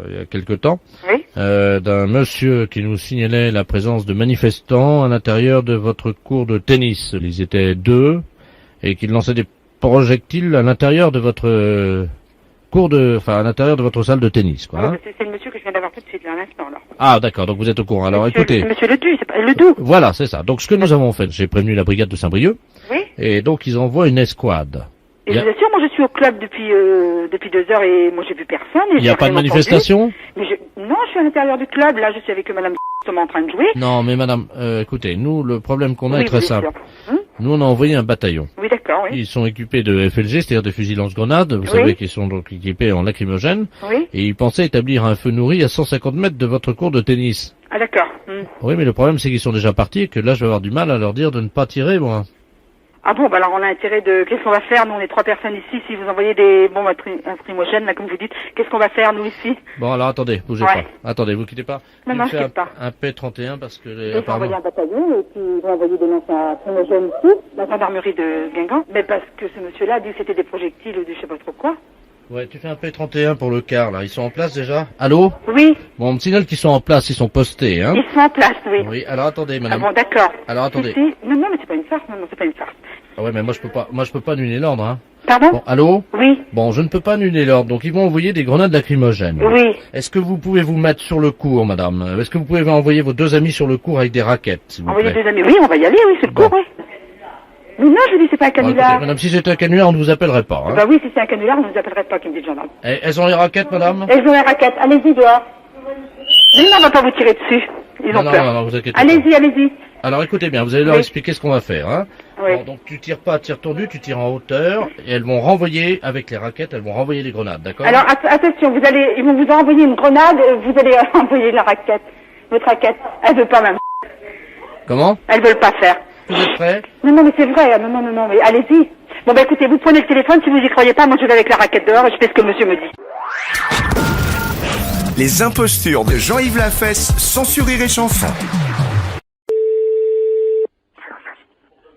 il y a quelque temps, Oui. d'un monsieur qui nous signalait la présence de manifestants à l'intérieur de votre cours de tennis. Ils étaient 2, et qu'ils lançaient des projectiles à l'intérieur de votre à l'intérieur de votre salle de tennis, quoi. Hein. C'est le monsieur que je viens d'avoir tout de suite, là, à l'instant, là. Ah d'accord, donc vous êtes au courant. Alors écoutez. C'est monsieur Ledoux, c'est pas Ledoux. Voilà, c'est ça. Donc ce que nous avons fait, j'ai prévenu la brigade de Saint-Brieuc, Oui. et donc ils envoient une escouade. Et je vous assure, moi je suis au club depuis 2 heures et moi j'ai vu personne. Il n'y a pas de manifestation? Mais non, je suis à l'intérieur du club, là je suis avec madame en train de jouer. Non, mais madame, écoutez, nous, le problème qu'on a est très simple. Hum? Nous, on a envoyé un bataillon. Oui, d'accord, oui. Ils sont équipés de FLG, c'est-à-dire des fusils lance-grenades, vous savez qu'ils sont donc équipés en lacrymogène, Oui. et ils pensaient établir un feu nourri à 150 mètres de votre cours de tennis. Ah d'accord. Hum. Oui, mais le problème c'est qu'ils sont déjà partis et que là je vais avoir du mal à leur dire de ne pas tirer, moi. Ah bon, bah alors on a intérêt de... Qu'est-ce qu'on va faire? Nous, on est 3 personnes ici. Si vous envoyez des bombes lacrymogènes, là, comme vous dites, qu'est-ce qu'on va faire, nous, ici? Bon, alors attendez, bougez pas. Attendez, vous quittez pas. Non, non, je quitte pas. Un P31 parce que... Ils vont envoyer un bataillon et puis ils vont envoyer des lanceurs lacrymogènes ici, la gendarmerie de Guingamp. Mais parce que ce monsieur-là a dit que c'était des projectiles ou de je sais pas trop quoi. Ouais, tu fais un P31 pour le quart, là. Ils sont en place déjà? Allô? Oui. Bon, on me signale qu'ils sont en place, ils sont postés, hein? Ils sont en place, oui. Oui, alors attendez, madame. Ah bon, d'accord. Alors attendez. Si. Non, non, mais c'est pas une farce, non, non, c'est pas une farce. Ah ouais, mais moi je peux pas annuler l'ordre, hein. Pardon? Bon, allô? Oui. Bon, je ne peux pas annuler l'ordre, donc ils vont envoyer des grenades lacrymogènes. Oui. Est-ce que vous pouvez vous mettre sur le cours, madame? Est-ce que vous pouvez envoyer vos 2 amis sur le cours avec des raquettes, s'il vous Envoyer plaît? 2 amis, oui, on va y aller, oui, c'est le cours, oui. Mais non, je vous dis, c'est pas un Bon, canular. écoutez, madame, si c'était un canular, on ne vous appellerait pas, hein. Bah oui, si c'est un canular, on ne nous appellerait pas, qui me dit le gendarme. Eh, elles ont les raquettes, madame? Elles ont les raquettes, allez-y dehors. Mais non, on va pas vous tirer dessus. Ils ont non, peur. non, vous inquiétez pas. Allez-y, allez-y. Alors écoutez bien, vous allez leur Oui. expliquer ce qu'on va faire, hein. Oui. Bon, donc tu tires pas à tir tendu, tu tires en hauteur, et elles vont renvoyer, avec les raquettes, elles vont renvoyer les grenades, d'accord? Alors, attention, ils vont vous envoyer une grenade, vous allez envoyer la raquette. Votre raquette. Elle veut pas, même. Comment? Elles veulent pas faire. Vous êtes prêts? Non, non, mais c'est vrai. Non, non, non, non, mais allez-y. Bon, bah écoutez, vous prenez le téléphone, si vous y croyez pas, moi je vais avec la raquette dehors et je fais ce que monsieur me dit. Les impostures de Jean-Yves Lafesse, sans Rire et Chanson.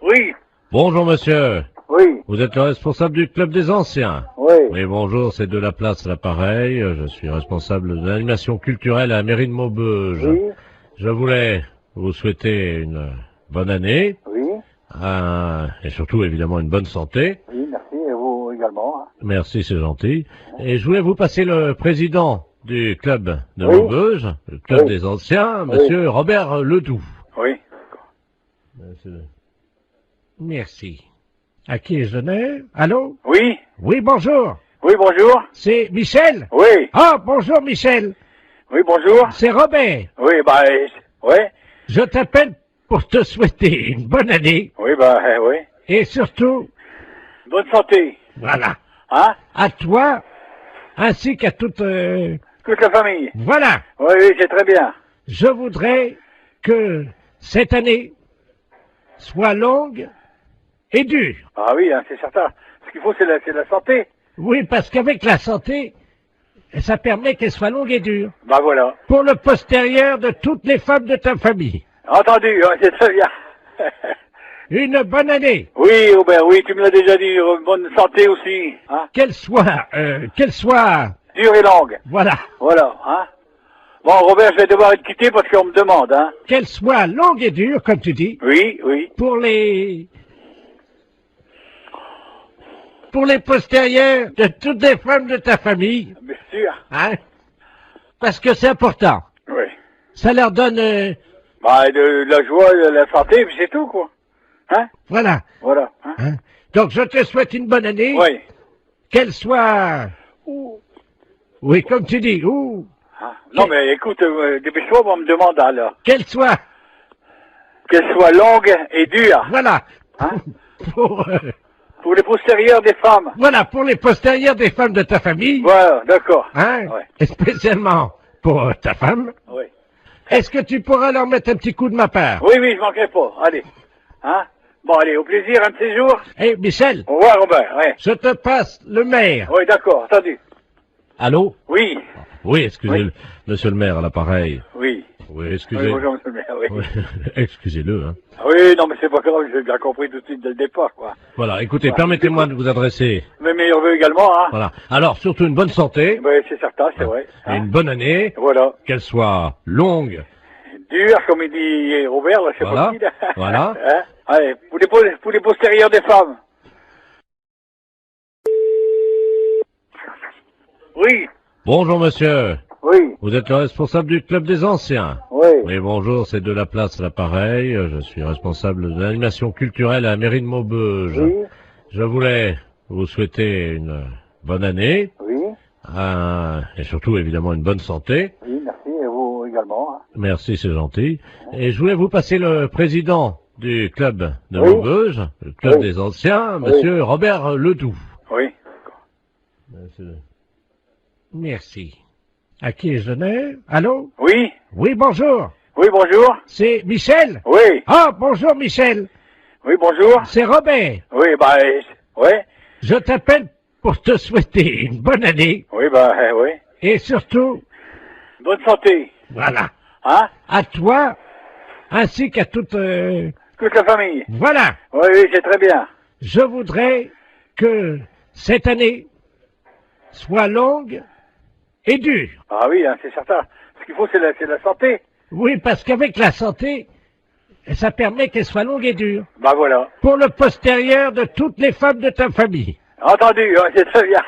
Oui, Bonjour monsieur. oui, Vous êtes le responsable du club des anciens? oui. Oui, bonjour, c'est de la place à l'appareil. Je suis responsable de l'animation culturelle à la mairie de Maubeuge. Oui, Je voulais vous souhaiter une bonne année, oui, et surtout évidemment une bonne santé. oui, merci, et vous également. Hein. Merci, c'est gentil. Et je voulais vous passer le président du club de Oui. Maubeuge, le club Oui. des anciens, monsieur Robert Ledoux. Oui. Merci. À qui je n'ai? Allô? Oui, Oui, bonjour. oui, bonjour. C'est Michel? Oui, Ah, bonjour Michel. oui, bonjour. C'est Robert. Oui, bah, oui, Je t'appelle pour te souhaiter une bonne année oui, bah, oui. et surtout, Bonne santé. voilà, Hein? à toi ainsi qu'à toute... Toute la famille. Voilà, Oui, oui, c'est très bien. je voudrais que cette année soit longue et dure. Ah oui, hein, c'est certain. Ce qu'il faut, c'est la santé. Oui, parce qu'avec la santé, ça permet qu'elle soit longue et dure. Bah voilà. Pour le postérieur de toutes les femmes de ta famille. Entendu, ouais, c'est très bien. Une bonne année. Oui, Robert, oui, tu me l'as déjà dit. Bonne santé aussi. Hein? Qu'elle soit, Dure et longue. voilà, Voilà, hein. Bon, Robert, je vais devoir te quitter parce qu'on me demande, hein. qu'elle soit longue et dure, comme tu dis, Oui, oui. pour les postérieurs de toutes les femmes de ta famille, Bien sûr. hein, parce que c'est important. Oui. Ça leur donne, Bah, de la joie, de la santé, puis c'est tout, quoi. Hein? voilà. Voilà. Hein? Hein. Donc je te souhaite une bonne année, Oui. qu'elle soit, oui, comme tu dis, Hein? Non, mais écoute, dépêche-toi, on me demande alors. qu'elle soit, Qu'elle soit longue et dure. voilà, Hein? pour, Pour les postérieurs des femmes. voilà, pour les postérieurs des femmes de ta famille, Voilà, d'accord. hein, Ouais. et spécialement pour ta femme. Oui. Est-ce que tu pourras leur mettre un petit coup de ma part? Oui, oui, je manquerai pas. Allez. Hein? Bon, allez, au plaisir, un de ces jours. Eh, Michel, Au revoir, Robert. Ouais. je te passe le maire. Oui, d'accord, entendu. Allô? Oui, Oui, excusez, Oui. monsieur le maire à l'appareil. oui. Oui, excusez. Oui, bonjour, monsieur le maire, oui. Oui, excusez-le, hein. Oui, non, mais c'est pas grave, j'ai bien compris tout de suite dès le départ, quoi. Voilà, écoutez, Ouais. permettez-moi de vous adresser. Mes meilleurs vœux également, hein. Voilà. Alors, surtout une bonne santé. Oui, c'est certain, c'est vrai. Et une bonne année. Voilà. Qu'elle soit longue. Dur, comme il dit Robert, là, je sais Voilà. pas qui, là. Voilà. Hein. Allez, pour les postérieurs des femmes. Oui. Bonjour, monsieur. Oui. Vous êtes le responsable du club des anciens. Oui. Oui, bonjour, c'est de la place à l'appareil. Je suis responsable de l'animation culturelle à la mairie de Maubeuge. Oui. Je voulais vous souhaiter une bonne année. Oui. Et surtout, évidemment, une bonne santé. Oui, merci, et vous également, hein. Merci, c'est gentil. Et je voulais vous passer le président du club de Oui. Maubeuge, le club Oui. des anciens, Oui. monsieur Robert Ledoux. Oui. Merci. À qui je n'ai? Allô? Oui. Oui, bonjour. Oui, bonjour. C'est Michel? Oui. Ah, bonjour Michel. Oui, bonjour. C'est Robert. Oui, bah, ouais. Je t'appelle pour te souhaiter une bonne année Oui, bah, oui. et surtout, Bonne santé. voilà, Hein? à toi ainsi qu'à toute... Toute la famille. Voilà, Oui, oui, c'est très bien. je voudrais que cette année soit longue et dure. Ah oui, hein, c'est certain. Ce qu'il faut, c'est la santé. Oui, parce qu'avec la santé, ça permet qu'elle soit longue et dure. Bah voilà. Pour le postérieur de toutes les femmes de ta famille. Entendu, hein, c'est très bien.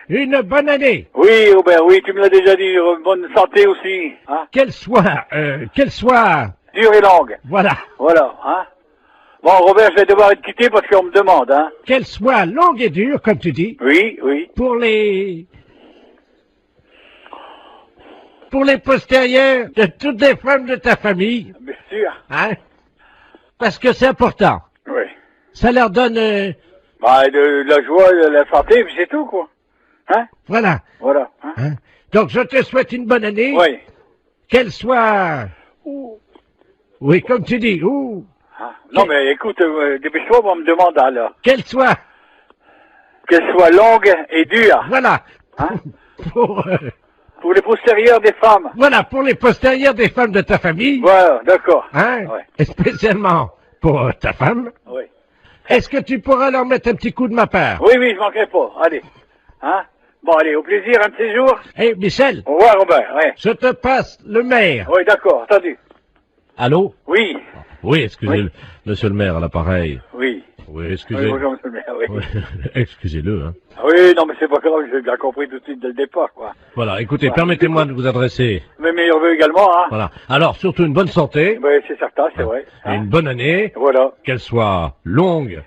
Une bonne année. Oui, Robert, oui, tu me l'as déjà dit. Bonne santé aussi. Hein? Qu'elle soit... Dure et longue. Voilà. Voilà, hein. Bon, Robert, je vais devoir être quitté parce qu'on me demande, hein. Qu'elle soit longue et dure, comme tu dis. Oui, oui. Pour les postérieurs de toutes les femmes de ta famille. Bien sûr. Hein? Parce que c'est important. Oui. Ça leur donne... Bah, de la joie, de la santé, puis c'est tout, quoi. Hein? Voilà. Voilà. Hein? Hein? Donc, je te souhaite une bonne année. Oui. Qu'elle soit... Oui, comme tu dis. Ah. Non, mais écoute, dépêche-toi, on me demande, alors. Qu'elle soit... Qu'elle soit longue et dure. Voilà. Hein? Pour les postérieurs des femmes. Voilà, pour les postérieurs des femmes de ta famille. Voilà, d'accord. Hein? Ouais. Et spécialement pour ta femme. Oui. Est-ce que tu pourras leur mettre un petit coup de ma part? Oui, oui, je manquerai pas. Allez. Hein? Bon, allez, au plaisir, un de ces jours. Eh, Michel. Au revoir, Robert, ouais. Je te passe le maire. Oui, d'accord, entendu. Allô? Oui. Oui, excusez-le, monsieur le maire, à l'appareil. Oui. Oui, Oui, excusez. bonjour, monsieur le maire, oui. Oui, excusez-le, hein. Oui, non, mais c'est pas grave, j'ai bien compris tout de suite dès le départ, quoi. Voilà, écoutez, Voilà. permettez-moi de vous adresser. Mes meilleurs vœux également, hein. Voilà. Alors, surtout une bonne santé. Oui, c'est certain, c'est vrai. Et une bonne année. Voilà. Qu'elle soit longue.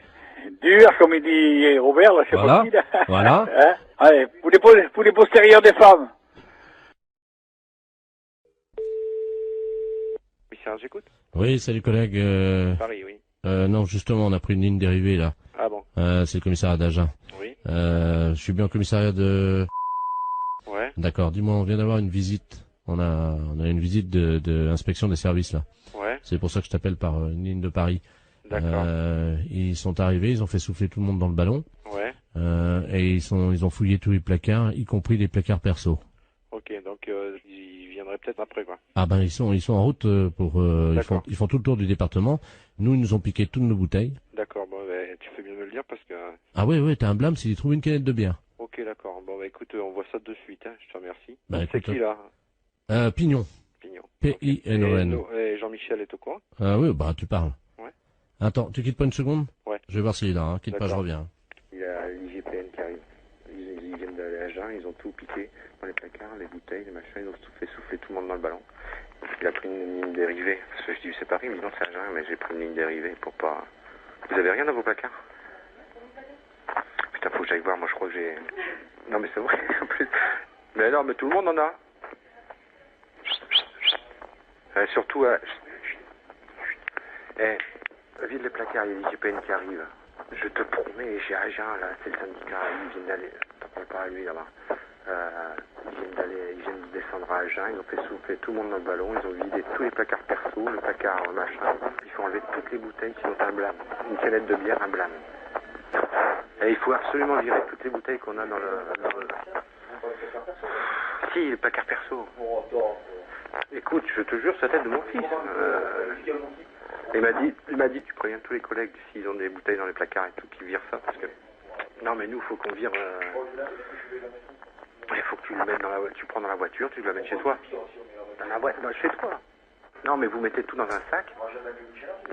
Dur, comme il dit Robert, là, je sais Voilà. pas qui, là. Voilà. Hein? Allez, pour les postérieurs des femmes. Oui, Serge, j'écoute. Oui, salut collègue. Paris, oui. Non, justement, on a pris une ligne dérivée là. Ah bon. C'est le commissariat d'Agen. Oui. Je suis bien au commissariat de... Ouais. D'accord, dis-moi, on vient d'avoir une visite. On a une visite de inspection des services là. Ouais. C'est pour ça que je t'appelle par une ligne de Paris. D'accord. Ils sont arrivés, ils ont fait souffler tout le monde dans le ballon. Ouais. Et ils ont fouillé tous les placards, y compris les placards perso. Ok, donc ils viendraient peut-être après, quoi. Ah ben ils sont en route pour ils font tout le tour du département. Nous ils nous ont piqué toutes nos bouteilles. D'accord, bon, bah, tu fais bien de me le dire parce que... Ah ouais, t'as un blâme s'ils trouvent une canette de bière. Ok, d'accord. Bon, bah écoute, on voit ça de suite, hein. Je te remercie. Bah, C'est écoute, qui, là? Pignon. Pignon. P-I-N-O-N. Et Jean-Michel est au courant? Ah oui, bah tu parles. Ouais. Attends, tu quittes pas une seconde? Ouais. Je vais voir s'il est là, hein. Quitte pas, je D'accord. reviens. Il y a l'IGPN qui arrive. Ils viennent d'aller à Jeun, ils ont tout piqué dans les placards, les bouteilles, les machins, ils ont tout fait souffler tout le monde dans le ballon. Il a pris une ligne dérivée, parce que je dis c'est Paris, mais non c'est à Jeun, mais j'ai pris une ligne dérivée pour pas... Vous avez rien dans vos placards? Putain, faut que j'aille voir, moi je crois que j'ai... Non mais c'est vrai, en plus... Mais non, mais tout le monde en a. Surtout... vide les placards, il y a l'IGPN qui arrive. Je te promets, j'ai à Jeun, là, c'est le syndicat, ils viennent d'aller... T'en parles pas à lui, là-bas. Ils viennent de descendre à Agen, ils ont fait souffler tout le monde dans le ballon, ils ont vidé tous les placards perso, le placard machin, il faut enlever toutes les bouteilles sinon t'as un blâme. Une canette de bière, un blâme. Et il faut absolument virer toutes les bouteilles qu'on a dans le... Si, le placard perso. Écoute, je te jure, c'est la tête de mon fils. Il m'a dit, tu préviens tous les collègues s'ils ont des bouteilles dans les placards et tout, qu'ils virent ça, parce que... Non, mais nous, faut qu'on vire... Il faut que tu le mettes dans la voiture, tu prends dans la voiture, tu le mets chez toi. Dans la voiture, chez toi. Non, mais vous mettez tout dans un sac.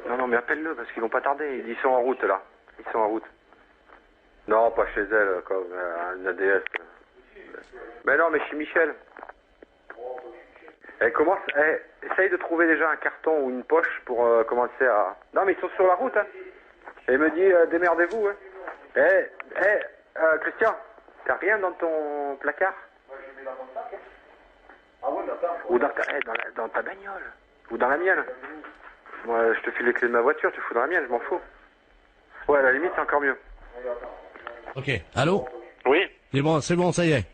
Non, mais appelle-le, parce qu'ils vont pas tarder. Ils sont en route, là. Ils sont en route. Non, pas chez elle, comme un ADS. Mais non, mais chez Michel. Essaye de trouver déjà un carton ou une poche pour commencer à... Non, mais ils sont sur la route, hein. Et il me dit, démerdez-vous, hein. Christian, t'as rien dans ton placard? Ou dans ta bagnole. Ou dans la mienne. Moi, je te file les clés de ma voiture, tu fous dans la mienne, je m'en fous. Ouais, à la limite, c'est encore mieux. Ok, allô? Oui. C'est bon, ça y est.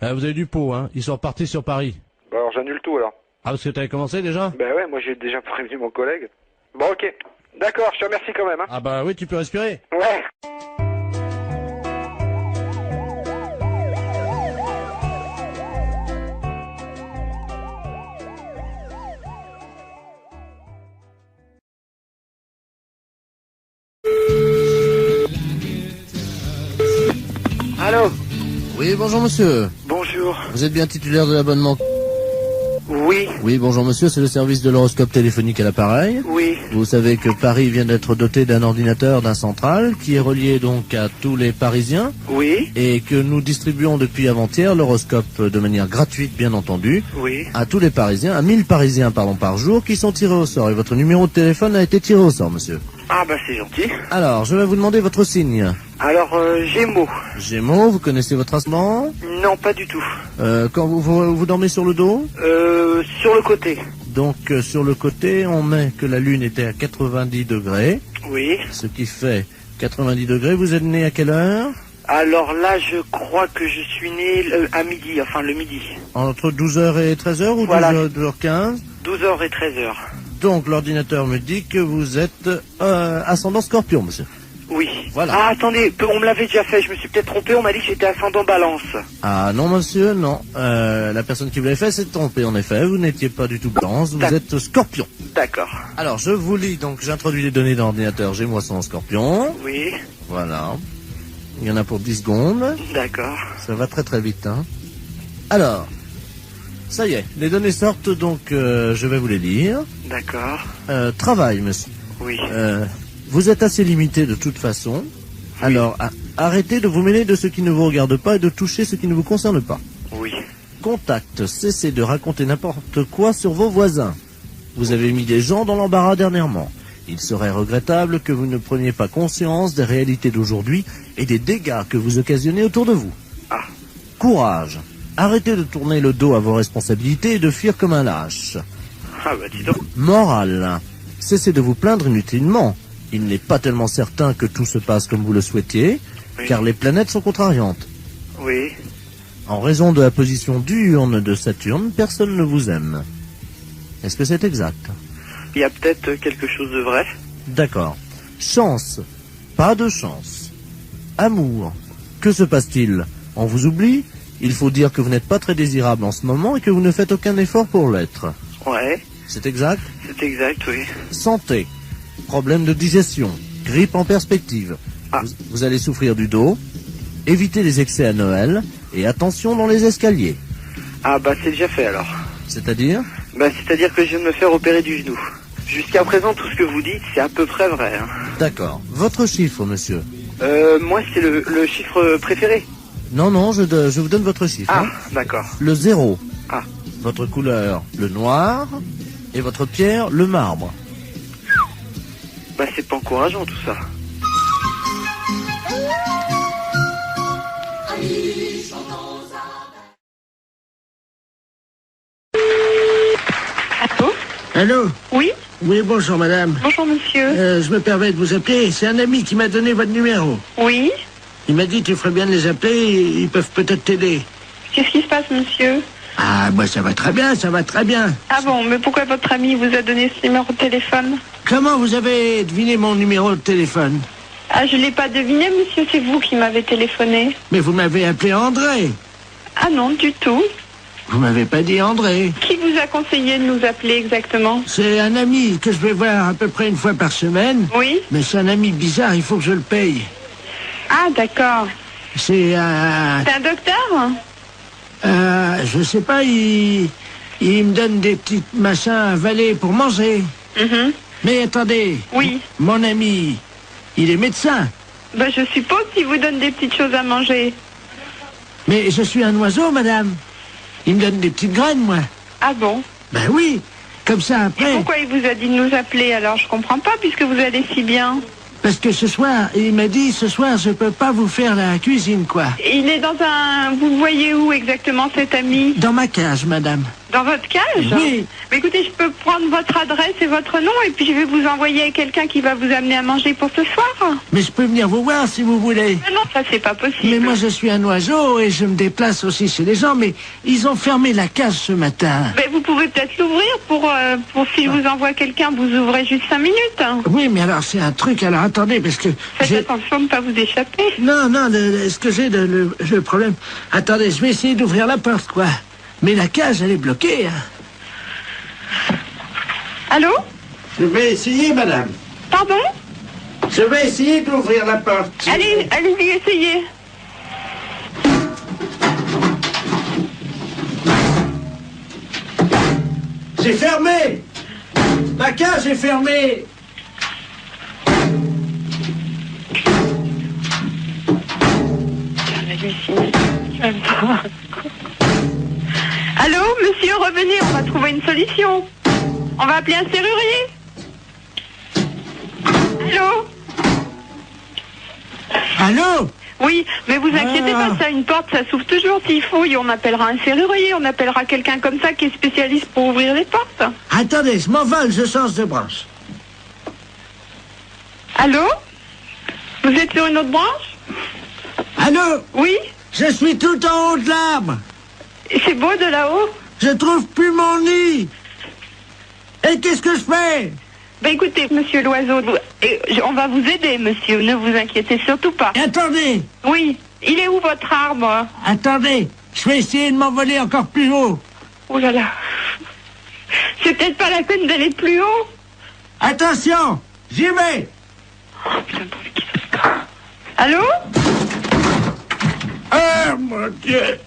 Vous avez du pot, hein. Ils sont repartis sur Paris. Bah alors j'annule tout, alors. Ah, parce que t'avais commencé déjà? Ben ouais, moi j'ai déjà prévenu mon collègue. Bon, ok. D'accord, je te remercie quand même, hein. Ah bah oui, tu peux respirer. Ouais. Allô? Oui, bonjour monsieur. Bonjour. Vous êtes bien titulaire de l'abonnement? Oui. Oui, bonjour monsieur, c'est le service de l'horoscope téléphonique à l'appareil. Oui. Vous savez que Paris vient d'être doté d'un ordinateur, d'un central, qui est relié donc à tous les Parisiens. Oui. Et que nous distribuons depuis avant-hier l'horoscope de manière gratuite, bien entendu. Oui. À tous les Parisiens, à 1000 Parisiens, par jour, qui sont tirés au sort. Et votre numéro de téléphone a été tiré au sort, monsieur. Ah bah c'est gentil. Alors, je vais vous demander votre signe. Alors, Gémeaux. Gémeaux, vous connaissez votre ascendant? Non, pas du tout. Quand vous dormez sur le dos? Sur le côté. Donc, sur le côté, on met que la Lune était à 90 degrés. Oui. Ce qui fait 90 degrés. Vous êtes né à quelle heure? Alors là, je crois que je suis né à midi, enfin le midi. Entre 12h et 13h ou voilà. 12h15? 12h et 13h. Donc, l'ordinateur me dit que vous êtes ascendant Scorpion, monsieur. Oui. Voilà. Ah, attendez, on me l'avait déjà fait, je me suis peut-être trompé, on m'a dit que j'étais ascendant Balance. Ah non, monsieur, non. La personne qui vous l'avait fait s'est trompée, en effet. Vous n'étiez pas du tout Balance, vous êtes Scorpion. D'accord. Alors, je vous lis, donc j'introduis les données dans l'ordinateur. J'ai moi son Scorpion. Oui. Voilà. Il y en a pour 10 secondes. D'accord. Ça va très très vite, hein. Alors, ça y est, les données sortent, donc je vais vous les lire. D'accord. Travail, monsieur. Oui. Vous êtes assez limité de toute façon. Oui. Alors, arrêtez de vous mêler de ce qui ne vous regarde pas et de toucher ce qui ne vous concerne pas. Oui. Contact, cessez de raconter n'importe quoi sur vos voisins. Vous avez mis des gens dans l'embarras dernièrement. Il serait regrettable que vous ne preniez pas conscience des réalités d'aujourd'hui et des dégâts que vous occasionnez autour de vous. Ah. Courage. Arrêtez de tourner le dos à vos responsabilités et de fuir comme un lâche. Ah bah dis donc. Morale. Cessez de vous plaindre inutilement. Il n'est pas tellement certain que tout se passe comme vous le souhaitiez, oui. Car les planètes sont contrariantes. Oui. En raison de la position diurne de Saturne, personne ne vous aime. Est-ce que c'est exact? Il y a peut-être quelque chose de vrai. D'accord. Chance. Pas de chance. Amour. Que se passe-t-il? On vous oublie? Il faut dire que vous n'êtes pas très désirable en ce moment et que vous ne faites aucun effort pour l'être. Ouais. C'est exact? C'est exact, oui. Santé. Problème de digestion. Grippe en perspective. Ah. Vous allez souffrir du dos. Évitez les excès à Noël. Et attention dans les escaliers. Ah bah c'est déjà fait alors. C'est-à-dire? Bah c'est-à-dire que je viens de me faire opérer du genou. Jusqu'à présent, tout ce que vous dites, c'est à peu près vrai. Hein. D'accord. Votre chiffre, monsieur? Moi, c'est le chiffre préféré. Non, je vous donne votre chiffre. Ah, hein. D'accord. Le 0. Ah. Votre couleur, le noir. Et votre pierre, le marbre. Bah, c'est pas encourageant, tout ça. Allô? Allô? Oui? Oui, bonjour madame. Bonjour monsieur. Je me permets de vous appeler. C'est un ami qui m'a donné votre numéro. Oui? Il m'a dit tu ferais bien de les appeler, ils peuvent peut-être t'aider. Qu'est-ce qui se passe monsieur? Ah, moi ça va très bien, ça va très bien. Ah bon, mais pourquoi votre ami vous a donné ce numéro de téléphone? Comment vous avez deviné mon numéro de téléphone? Ah, je l'ai pas deviné monsieur, c'est vous qui m'avez téléphoné. Mais vous m'avez appelé André. Ah non, du tout. Vous m'avez pas dit André. Qui vous a conseillé de nous appeler exactement? C'est un ami que je vais voir à peu près une fois par semaine. Oui. Mais c'est un ami bizarre, il faut que je le paye. Ah, d'accord. C'est un... C'est un docteur? Je sais pas, il me donne des petits machins à avaler pour manger. Mais attendez. Oui. Mon ami, il est médecin. Ben, je suppose qu'il vous donne des petites choses à manger. Mais je suis un oiseau, madame. Il me donne des petites graines, moi. Ah bon? Ben oui, comme ça après... Et pourquoi il vous a dit de nous appeler alors? Je comprends pas, puisque vous allez si bien. Parce que ce soir, il m'a dit, ce soir, je peux pas vous faire la cuisine, quoi. Il est dans un... Vous le voyez où exactement, cet ami? Dans ma cage, madame. Dans votre cage? Oui. Mais écoutez, je peux prendre votre adresse et votre nom, et puis je vais vous envoyer quelqu'un qui va vous amener à manger pour ce soir. Mais je peux venir vous voir si vous voulez. Mais non, ça c'est pas possible. Mais moi je suis un oiseau et je me déplace aussi chez les gens, mais ils ont fermé la cage ce matin. Mais vous pouvez peut-être l'ouvrir pour si je vous envoie quelqu'un, vous ouvrez juste 5 minutes. Oui, mais alors c'est un truc, alors attendez, parce que... Faites attention de ne pas vous échapper. Non, ce que j'ai le problème... Attendez, je vais essayer d'ouvrir la porte, quoi. Mais la cage, elle est bloquée, hein. Allô? Je vais essayer, madame. Pardon? Je vais essayer d'ouvrir la porte. Allez-y, essayez. C'est fermé. La cage est fermée. Allô, monsieur, revenez, on va trouver une solution. On va appeler un serrurier. Allô? Allô? Oui, mais vous inquiétez pas, ça, une porte, ça s'ouvre toujours s'il faut. Et on appellera un serrurier, on appellera quelqu'un comme ça qui est spécialiste pour ouvrir les portes. Attendez, je m'envole, je change de branche. Allô? Vous êtes sur une autre branche? Allô? Oui? Je suis tout en haut de l'arbre. C'est beau de là-haut? Je trouve plus mon nid. Et qu'est-ce que je fais? Ben écoutez, monsieur l'oiseau, on va vous aider, monsieur, ne vous inquiétez surtout pas. Attendez. Oui, il est où votre arbre? Attendez, je vais essayer de m'envoler encore plus haut. Oh là là. C'est peut-être pas la peine d'aller plus haut. Attention, j'y vais. Oh putain, pourvu qu'il se casse. Allô? Oh mon Dieu.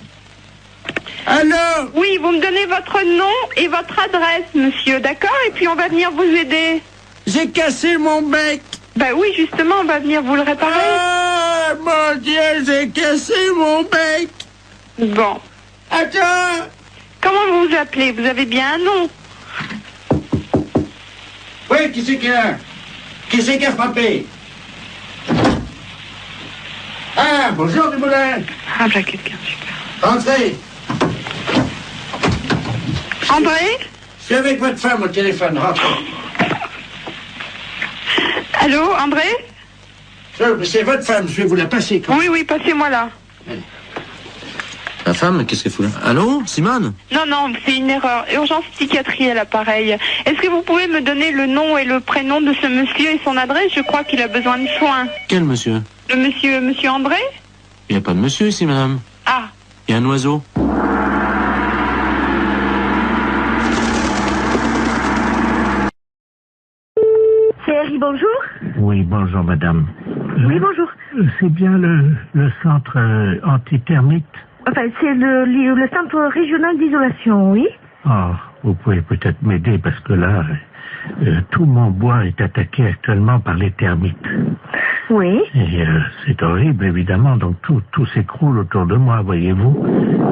Allô? Oui, vous me donnez votre nom et votre adresse, monsieur, d'accord? Et puis on va venir vous aider. J'ai cassé mon bec. Ben oui, justement, on va venir vous le réparer. Oh mon Dieu, j'ai cassé mon bec. Bon. Attends. Comment vous vous appelez? Vous avez bien un nom? Oui, qui c'est qui a frappé? Ah, bonjour, Dumoulin. Ah, ben quelqu'un, super. Entrez. André? Je suis avec votre femme au téléphone, rentrez. Allô, André? C'est votre femme, je vais vous la passer. Oui, oui, passez-moi là. La femme, qu'est-ce qu'elle fout là? Allô, Simone? Non, non, c'est une erreur. Urgence psychiatrie à l'appareil. Est-ce que vous pouvez me donner le nom et le prénom de ce monsieur et son adresse? Je crois qu'il a besoin de soins. Quel monsieur? Le monsieur André? Il n'y a pas de monsieur ici, madame. Ah. Il y a un oiseau. Thierry, bonjour. Oui, bonjour, madame. Oui, bonjour. C'est bien le centre antithermite? Enfin, c'est le centre régional d'isolation, oui. Oh, vous pouvez peut-être m'aider parce que là, tout mon bois est attaqué actuellement par les termites. Oui. Et c'est horrible, évidemment, donc tout s'écroule autour de moi, voyez-vous.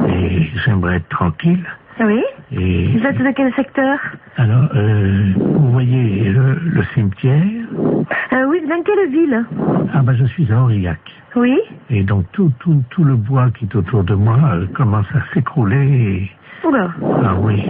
Et j'aimerais être tranquille. Oui. Et... Vous êtes de quel secteur? Alors, vous voyez le cimetière? Oui, dans quelle ville? Ah ben, je suis à Aurillac. Oui. Et donc tout le bois qui est autour de moi commence à s'écrouler et... Oula. Ah oui,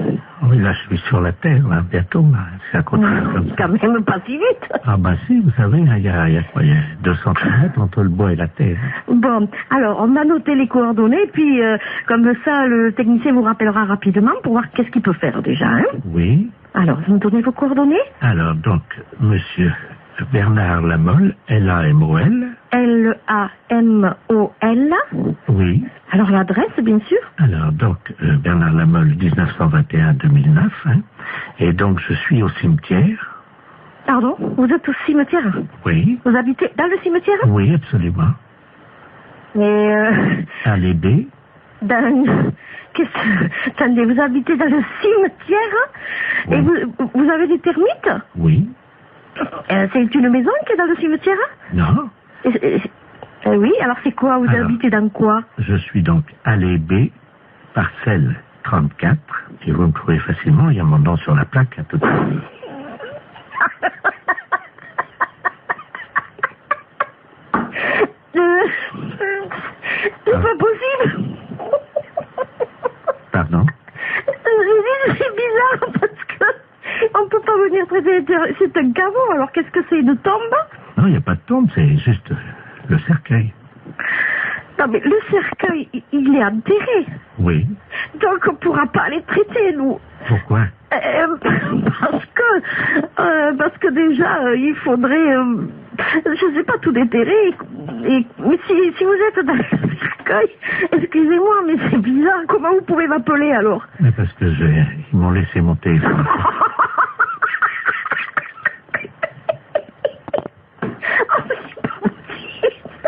là je suis sur la terre, là, bientôt, là. C'est à côté comme ça. Quand même pas si vite. Ah ben si, vous savez, il y a quoi, il y a 200 km entre le bois et la terre. Bon, alors on a noté les coordonnées, puis comme ça, le technicien vous rappellera rapidement pour voir qu'est-ce qu'il peut faire déjà, hein? Oui. Alors, vous me donnez vos coordonnées? Alors, donc, monsieur Bernard Lamolle, L-A-M-O-L. Lamol. Oui. Alors l'adresse, bien sûr. Alors, donc, Bernard Lamol, 1921-2009. Hein. Et donc, je suis au cimetière. Pardon, vous êtes au cimetière? Oui. Vous habitez dans le cimetière? Oui, absolument. Et Allée B. Attendez, vous habitez dans le cimetière? Oui. Et vous avez des termites? Oui. C'est une maison qui est dans le cimetière? Non. Oui, alors c'est quoi? Vous habitez dans quoi? Je suis donc allée B, parcelle 34. Et vous me trouvez facilement, il y a mon nom sur la plaque à tout à l'heure. C'est pas possible. Pardon? C'est bizarre parce que on peut pas venir traiter. C'est un caveau, alors qu'est-ce que c'est, une tombe? Non, il n'y a pas de tombe, c'est juste le cercueil. Non, mais le cercueil, il est enterré. Oui. Donc on pourra pas les traiter, nous. Pourquoi? Parce que déjà, il faudrait, je sais pas, tout déterrer. Mais si vous êtes dans le cercueil, excusez-moi, mais c'est bizarre. Comment vous pouvez m'appeler alors? Mais parce que ils m'ont laissé mon téléphone.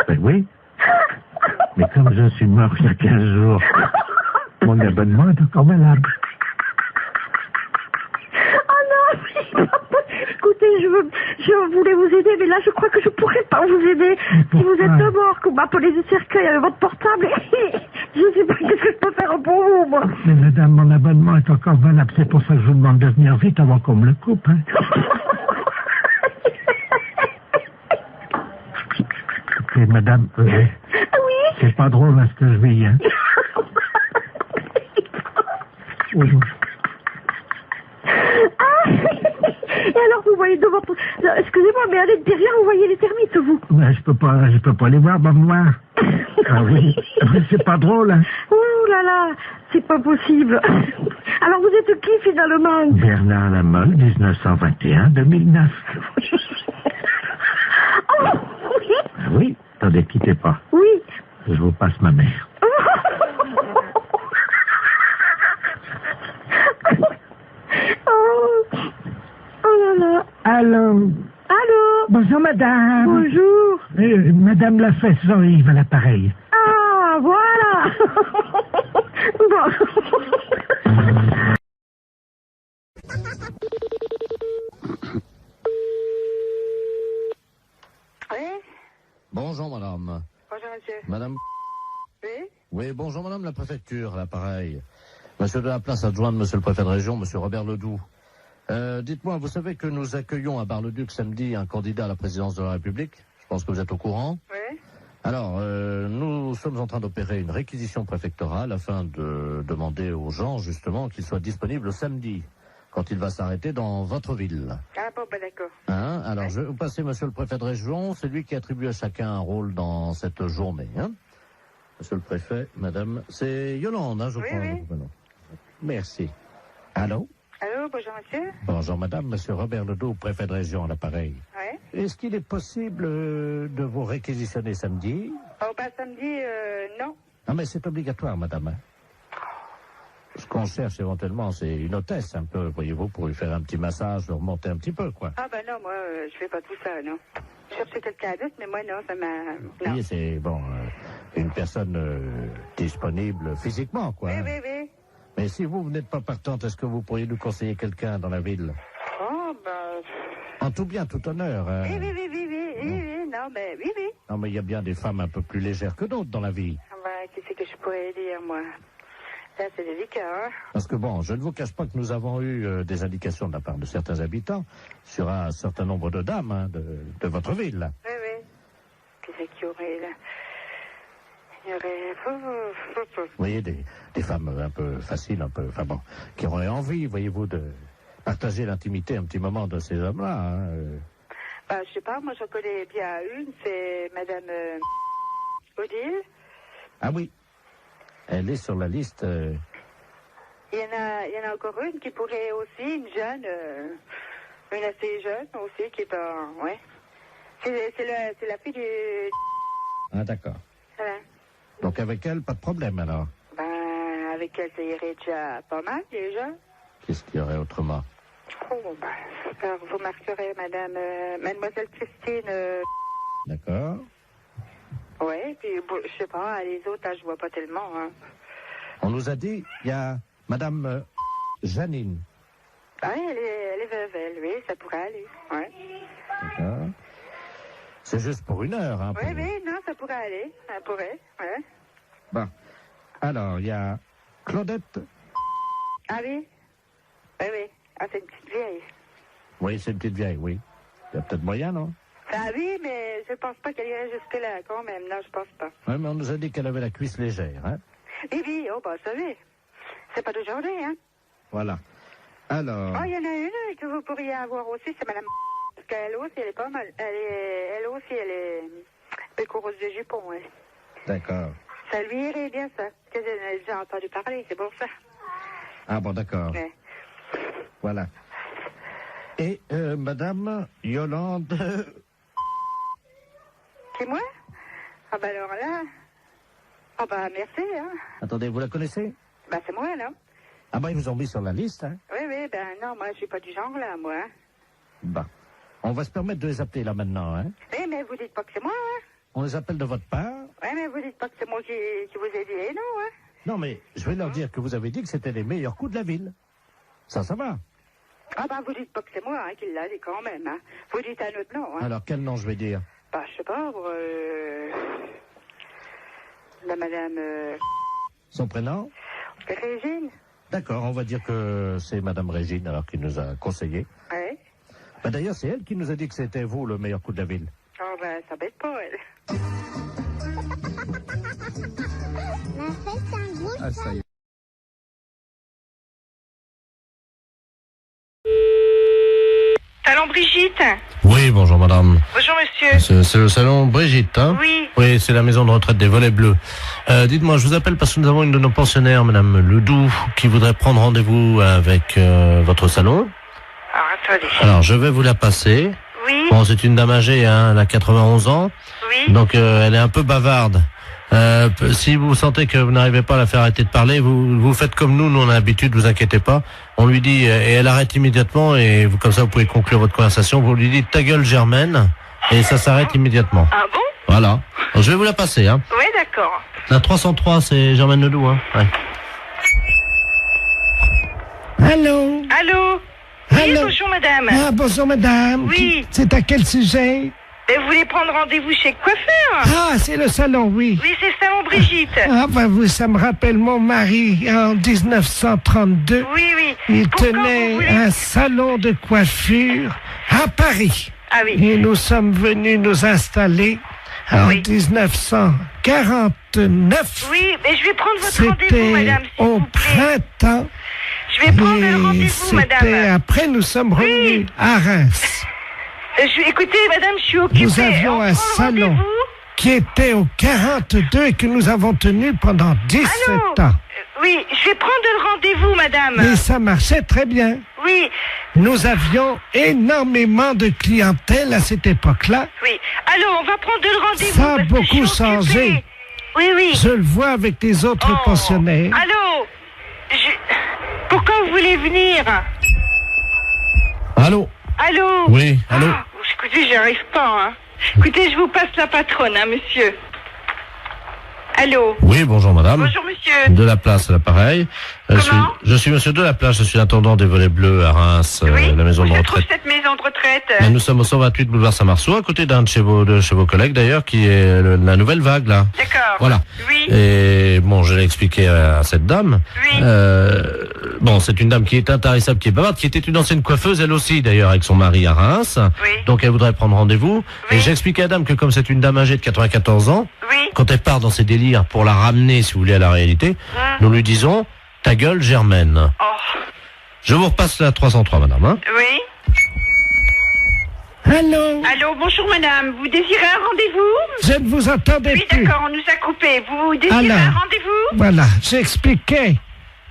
Ben oui. Mais comme je suis mort il y a 15 jours, mon abonnement est encore malade. Écoutez, je voulais vous aider, mais là, je crois que je pourrais pas vous aider. Si vous êtes mort, que vous m'appelez du cercueil avec votre portable, je sais pas qu'est-ce que je peux faire pour vous, moi. Mais madame, mon abonnement est encore valable. C'est pour ça que je vous demande de venir vite avant qu'on me le coupe, hein. Et madame, oui. C'est pas drôle, hein, ce que je vis, hein. Oui. Et alors, vous voyez devant... Excusez-moi, mais à l'intérieur, vous voyez les termites, vous? Ben, je peux pas les voir, Bob Noir. Ah oui, c'est pas drôle, hein. Ouh là là, c'est pas possible. Alors, vous êtes qui, finalement? Bernard Lamol, 1921-2009. Oh, oui. Ah oui, attendez, quittez pas. Oui. Je vous passe ma mère. Oh là là. Allô? Allô? Bonjour, madame. Bonjour. Madame Lafesse, Jean-Yves à l'appareil. Ah, voilà. Bon. Oui? Bonjour, madame. Bonjour, monsieur. Madame? Oui? Oui, bonjour, madame la préfecture, à l'appareil. Monsieur de la place adjoint de monsieur le préfet de région, monsieur Robert Ledoux. Dites-moi, vous savez que nous accueillons à Bar-le-Duc samedi un candidat à la présidence de la République? Je pense que vous êtes au courant. Oui. Alors, nous sommes en train d'opérer une réquisition préfectorale afin de demander aux gens, justement, qu'ils soient disponibles samedi, quand il va s'arrêter dans votre ville. Ah bon, ben d'accord. Hein? Alors, je vais vous passer monsieur le préfet de région, c'est lui qui attribue à chacun un rôle dans cette journée. Hein? Monsieur le préfet, madame, c'est Yolande, hein, je crois. Oui. Merci. Allô? Allô, bonjour, monsieur. Bonjour, madame, monsieur Robert Ledoux, préfet de région à l'appareil. Oui. Est-ce qu'il est possible de vous réquisitionner samedi? Oh, bah, samedi, non. Ah, mais c'est obligatoire, madame. Ce qu'on cherche éventuellement, c'est une hôtesse, un peu, voyez-vous, pour lui faire un petit massage, le remonter un petit peu, quoi. Ah, ben non, moi, je fais pas tout ça, non. Je cherchais quelqu'un d'autre, mais moi, non, ça m'a... Non. Oui, c'est, bon, une personne disponible physiquement, quoi. Oui. Mais si vous n'êtes pas partante, est-ce que vous pourriez nous conseiller quelqu'un dans la ville? Oh, ben... En tout bien, tout honneur. Oui, non, mais oui. Non, mais il y a bien des femmes un peu plus légères que d'autres dans la vie. Ah, ben, qu'est-ce que je pourrais dire, moi? Là, c'est délicat, hein? Parce que bon, je ne vous cache pas que nous avons eu des indications de la part de certains habitants sur un certain nombre de dames, hein, de votre ville. Oui. Qu'est-ce qu'il y aurait, là? Il y aurait... Vous voyez, des femmes un peu faciles, un peu... Enfin bon, qui auraient envie, voyez-vous, de partager l'intimité un petit moment de ces hommes-là. Hein. Ben, je sais pas, moi, je connais bien une, c'est Madame Odile. Ah oui. Elle est sur la liste. Il y en a encore une qui pourrait aussi, une jeune, une assez jeune aussi, qui est en... Ouais. C'est la fille du... Ah, d'accord. Voilà. Donc avec elle, pas de problème alors. Ben, avec elle, ça irait déjà pas mal, déjà. Qu'est-ce qu'il y aurait autrement? Oh, ben, alors, vous marquerez mademoiselle Christine. D'accord. Ouais, puis, bon, je sais pas, les autres, là, je vois pas tellement, hein. On nous a dit, il y a madame Janine. Ah, elle est veuve, elle, oui, ça pourrait aller, ouais. D'accord. C'est juste pour 1 heure, hein. Oui, oui, non, ça pourrait aller, ça pourrait, ouais. Bon. Alors, il y a Claudette. Ah oui? Oui, oui. Ah, c'est une petite vieille. Oui, c'est une petite vieille, oui. Il y a peut-être moyen, non? Ah oui, mais je pense pas qu'elle irait jusque-là, quand même. Non, je pense pas. Oui, mais on nous a dit qu'elle avait la cuisse légère, hein. Oui, oui, oh, bah, vous savez. C'est pas d'aujourd'hui, hein. Voilà. Alors... Oh, il y en a une que vous pourriez avoir aussi, c'est madame... Parce qu'elle aussi, elle est pas mal. Elle aussi, elle est... Pécoureuse de jupon, ouais. D'accord. Ça lui irait bien, ça. Parce que j'en ai déjà entendu parler, c'est pour ça. Ah bon, d'accord. Ouais. Voilà. Et madame Yolande... C'est moi? Ah bah alors là... Ah bah merci, hein. Attendez, vous la connaissez? Bah c'est moi, là. Ah bah ils vous ont mis sur la liste, hein. Oui, oui, ben non, moi je suis pas du genre, là, moi. Bah, on va se permettre de les appeler là maintenant, hein. Oui, mais vous dites pas que c'est moi, hein. On les appelle de votre part. Oui, mais vous dites pas que c'est moi qui vous ai dit, non, hein. Non, mais je vais leur dire que vous avez dit que c'était les meilleurs coups de la ville. Ça va. Ah bah vous dites pas que c'est moi, hein, qui l'a dit quand même, hein. Vous dites un autre nom, hein. Alors, quel nom je vais dire? Bah, je sais pas, la madame... Son prénom? Régine. D'accord, on va dire que c'est madame Régine, alors, qui nous a conseillé. Oui. Bah, d'ailleurs, c'est elle qui nous a dit que c'était vous, le meilleur coup de la ville. Oh, ben, ça bête pas, elle. Ah, ça y est. Salon Brigitte. Oui, bonjour madame. Bonjour monsieur. C'est le salon Brigitte, hein? Oui. Oui, c'est la maison de retraite des Volets Bleus. Dites-moi, je vous appelle parce que nous avons une de nos pensionnaires, madame Ledoux, qui voudrait prendre rendez-vous avec votre salon. Alors, attendez. Alors, je vais vous la passer. Oui. Bon, c'est une dame âgée, hein, elle a 91 ans. Oui. Donc, elle est un peu bavarde. Si vous sentez que vous n'arrivez pas à la faire arrêter de parler, vous faites comme nous on a l'habitude, vous inquiétez pas. On lui dit, et elle arrête immédiatement, et vous, comme ça vous pouvez conclure votre conversation, vous lui dites ta gueule Germaine, et ça s'arrête immédiatement. Ah bon? Voilà. Alors, je vais vous la passer, hein. Oui, d'accord. La 303, c'est Germaine Ledoux, hein. Ouais. Allô? Allô? Oui, Allô? bonjour madame. Ah, bonjour madame. Oui. C'est à quel sujet? Vous voulez prendre rendez-vous chez le coiffeur? Ah, c'est le salon, oui. Oui, c'est le salon Brigitte. Ah, bah vous, ça me rappelle mon mari en 1932. Oui, oui. Il Pourquoi tenait vous voulez- un salon de coiffure à Paris. Ah oui. Et nous sommes venus nous installer en 1949. Oui, mais je vais prendre votre rendez-vous, C'était madame, s'il au vous plaît. printemps. Je vais prendre Et le rendez-vous, madame. c'était après, nous sommes revenus à Reims. Écoutez, madame, je suis occupée. Nous avions un salon qui était au 42 et que nous avons tenu pendant 17 ans. Oui, je vais prendre le rendez-vous, madame. Et ça marchait très bien. Oui. Nous avions énormément de clientèle à cette époque-là. Oui. Alors, on va prendre le rendez-vous. Ça a parce que je suis beaucoup changé. occupée. Oui, oui. Je le vois avec les autres pensionnaires. Allô? Pourquoi vous voulez venir? Allô? Allô? Oui, allô? Ah, écoutez, j'y arrive pas, hein. Écoutez, je vous passe la patronne, hein, monsieur. Allô? Oui, bonjour madame. Bonjour, monsieur. De la place à l'appareil. Je suis monsieur de la place, je suis l'intendant des Volets Bleus à Reims, la maison de Où se trouve retraite. cette maison de retraite? Mais nous sommes au 128 boulevard Saint-Marceau, à côté d'un de chez vos collègues d'ailleurs, qui est la nouvelle vague là. D'accord. Voilà. Oui. Et bon, je l'ai expliqué à cette dame. Oui. Bon, c'est une dame qui est intarissable, qui est bavarde, qui était une ancienne coiffeuse, elle aussi d'ailleurs, avec son mari à Reims. Oui. Donc elle voudrait prendre rendez-vous. Et j'ai expliqué à la dame que comme c'est une dame âgée de 94 ans, quand elle part dans ses délires pour la ramener, si vous voulez, à la réalité, nous lui disons ta gueule Germaine. Je vous repasse la 303, madame. Hein. Oui. Allô? Allô, bonjour madame. Vous désirez un rendez-vous? Je ne vous entendais Oui, plus. d'accord, on nous a coupé. Vous désirez Alors, un rendez-vous? Voilà, j'expliquais.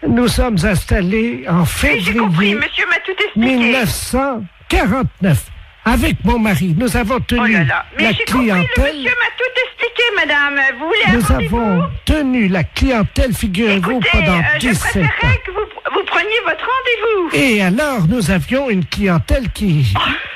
Nous sommes installés en février Monsieur m'a tout expliqué. 1949 avec mon mari, nous avons tenu Oh là là. Mais la j'ai compris, le clientèle. monsieur m'a tout expliqué, madame. Vous voulez un Nous rendez-vous? avons tenu la clientèle, figurez-vous, Écoutez, pendant je 17 ans. préférerais que vous preniez votre rendez-vous. Et alors, nous avions une clientèle qui...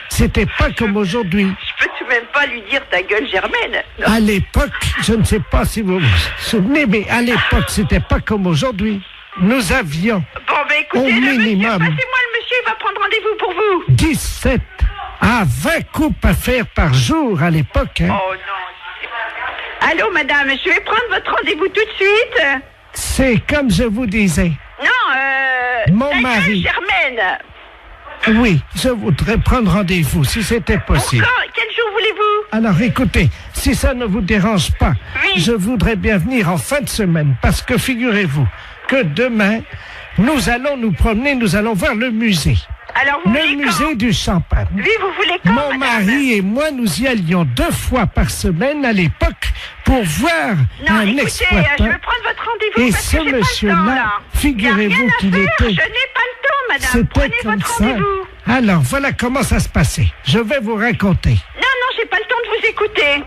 C'était pas comme aujourd'hui. Je peux tout de même pas lui dire ta gueule, Germaine. Non. À l'époque, je ne sais pas si vous vous souvenez, mais à l'époque, c'était pas comme aujourd'hui. Nous avions, Bon, ben écoutez, au le monsieur, minimum, passez-moi le monsieur, il va prendre rendez-vous pour vous. 17 à 20 coupes à faire par jour à l'époque. Hein. Oh non. Allô, madame, je vais prendre votre rendez-vous tout de suite. C'est comme je vous disais. Non, Mon ta gueule, mari. Germaine. Oui, je voudrais prendre rendez-vous, si c'était possible. Encore, quel jour voulez-vous? Alors écoutez, si ça ne vous dérange pas, je voudrais bien venir en fin de semaine, parce que figurez-vous que demain, nous allons nous promener, nous allons voir le musée. Alors, vous Le voulez musée quand? du champagne. Oui, vous voulez quand, Mon mari et moi, nous y allions 2 fois par semaine à l'époque pour voir Non, un écoutez, exploitant. je veux prendre votre rendez-vous Et parce ce que j'ai pas le temps, monsieur-là, là. figurez-vous Y a rien à qu'il faire, était... Je n'ai pas le temps, madame. C'était Prenez comme votre ça. rendez-vous. Alors, voilà comment ça se passait. Je vais vous raconter. Non, j'ai pas le temps de vous écouter.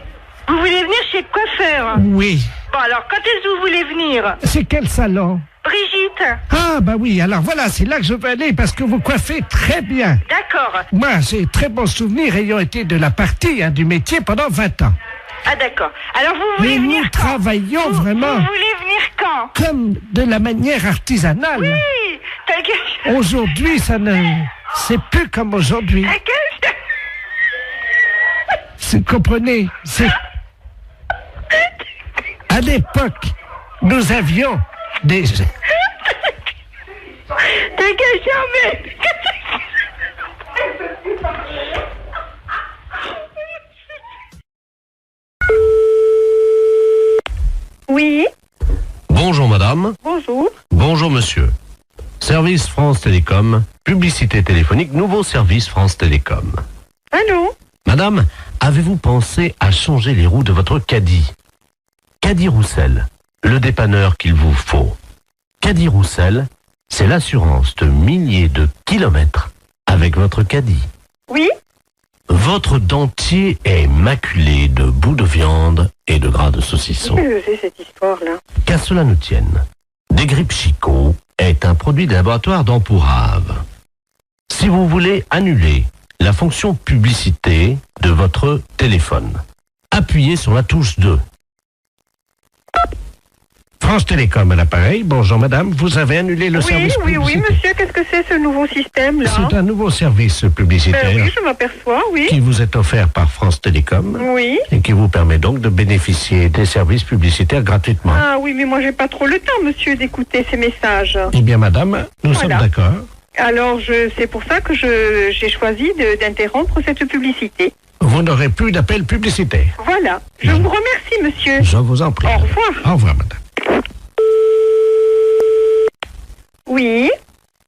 Vous voulez venir chez le coiffeur? Oui. Bon, alors, quand est-ce que vous voulez venir? C'est quel salon? Brigitte. Ah, bah oui, alors voilà, c'est là que je veux aller parce que vous coiffez très bien. D'accord. Moi, j'ai très bons souvenirs ayant été de la partie, du métier pendant 20 ans. Ah, d'accord. Alors, vous voulez Et venir nous quand? travaillons vraiment Vous voulez venir quand? comme de la manière artisanale. Oui, ta gueule. Aujourd'hui, ça ne... C'est plus comme aujourd'hui. Ta gueule. Vous comprenez? C'est... À l'époque, nous avions des... Ta gueule, Germaine. Oui, Bonjour madame. bonjour. Bonjour monsieur. Service France Télécom, publicité téléphonique, nouveau service France Télécom. Allô? Madame, avez-vous pensé à changer les roues de votre caddie? Caddie Roussel, le dépanneur qu'il vous faut. Caddie Roussel, c'est l'assurance de milliers de kilomètres avec votre caddie. Oui? Votre dentier est maculé de bouts de viande et de gras de saucisson. Qu'est-ce que c'est cette histoire-là? Qu'à cela ne tienne, Desgrippes Chicot est un produit des laboratoires d'Ampourave. Si vous voulez annuler la fonction publicité de votre téléphone, appuyez sur la touche 2. France Télécom à l'appareil. Bonjour madame, vous avez annulé le service Oui, publicitaire. monsieur, qu'est-ce que c'est ce nouveau système-là? C'est un nouveau service publicitaire Ben oui, je m'aperçois, oui. qui vous est offert par France Télécom Oui. et qui vous permet donc de bénéficier des services publicitaires gratuitement. Ah oui, mais moi j'ai pas trop le temps, monsieur, d'écouter ces messages. Eh bien madame, nous Voilà. sommes d'accord. Alors, c'est pour ça que j'ai choisi d'interrompre cette publicité. Vous n'aurez plus d'appel publicitaire. Voilà. Je vous remercie, monsieur. Je vous en prie. Au revoir. Au revoir madame. Oui,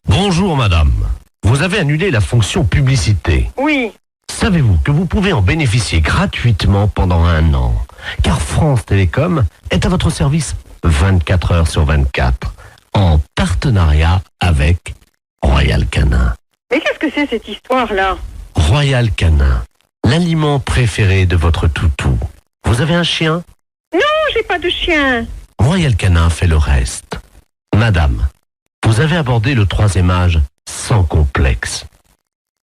Bonjour madame, vous avez annulé la fonction publicité. oui. Savez-vous que vous pouvez en bénéficier gratuitement pendant 1 an? Car France Télécom est à votre service 24 heures sur 24, en partenariat avec Royal Canin. Mais qu'est-ce que c'est cette histoire-là? Royal Canin, l'aliment préféré de votre toutou. Vous avez un chien? Non, j'ai pas de chien. Royal Canin fait le reste. Madame, vous avez abordé le 3e âge sans complexe.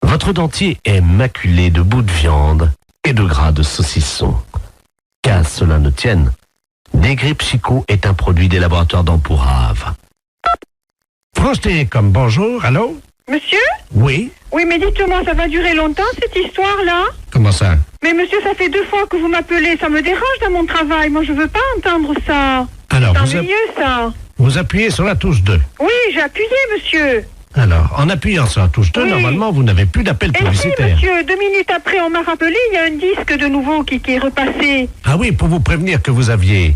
Votre dentier est maculé de bouts de viande et de gras de saucisson. Qu'à cela ne tienne, Desgrippes Chicot est un produit des laboratoires d'Ampourave. France Télécom, bonjour, allô? Monsieur? Oui? Oui, mais dites-moi, ça va durer longtemps cette histoire-là? Comment ça? Mais monsieur, ça fait 2 fois que vous m'appelez, ça me dérange dans mon travail. Moi, je veux pas entendre ça. Alors, C'est ennuyeux, ça. vous appuyez sur la touche 2. Oui, j'ai appuyé, monsieur. Alors, en appuyant sur la touche 2, Oui. normalement, vous n'avez plus d'appel Et si, publicitaire. monsieur, 2 minutes après, on m'a rappelé, il y a un disque de nouveau qui est repassé. Ah oui, pour vous prévenir que vous aviez...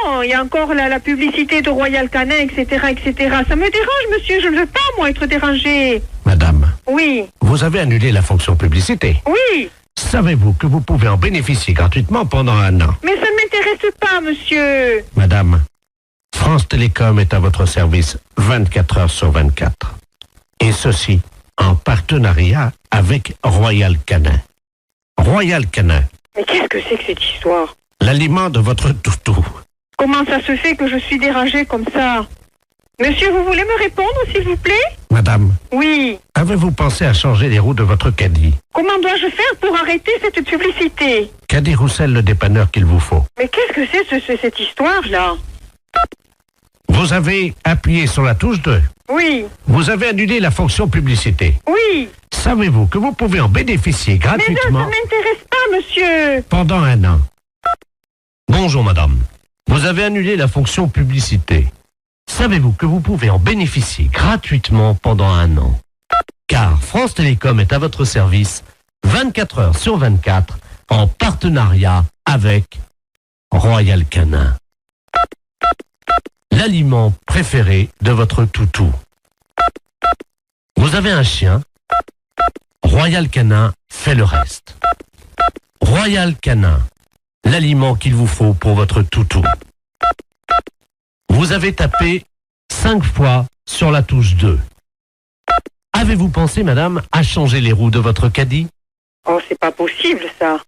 Non, il y a encore la publicité de Royal Canin, etc., etc. Ça me dérange, monsieur, je ne veux pas, moi, être dérangé. Madame, Oui, vous avez annulé la fonction publicité. oui, Savez-vous que vous pouvez en bénéficier gratuitement pendant 1 an? mais ça ne m'intéresse pas, monsieur. Madame, France Télécom est à votre service 24 heures sur 24. Et ceci en partenariat avec avec Royal Canin. Royal Canin, Mais qu'est-ce que c'est que cette histoire? l'aliment de votre toutou. Comment ça se fait que je suis dérangée comme ça? Monsieur, vous voulez me répondre, s'il vous plaît? Madame, Oui. avez-vous pensé à changer les roues de votre caddie? Comment dois-je faire pour arrêter cette publicité? Caddie Roussel, le dépanneur qu'il vous faut. Mais qu'est-ce que c'est cette histoire-là? Vous avez appuyé sur la touche 2. Oui. Vous avez annulé la fonction publicité. Oui. Savez-vous que vous pouvez en bénéficier gratuitement Mais ça m'intéresse pas, monsieur. pendant 1 an? Bonjour madame. Vous avez annulé la fonction publicité. Savez-vous que vous pouvez en bénéficier gratuitement pendant 1 an? Car France Télécom est à votre service 24 heures sur 24 en partenariat avec Royal Canin. L'aliment préféré de votre toutou. Vous avez un chien? Royal Canin fait le reste. Royal Canin, l'aliment qu'il vous faut pour votre toutou. Vous avez tapé 5 fois sur la touche 2. Avez-vous pensé, madame, à changer les roues de votre caddie? Oh, c'est pas possible, ça.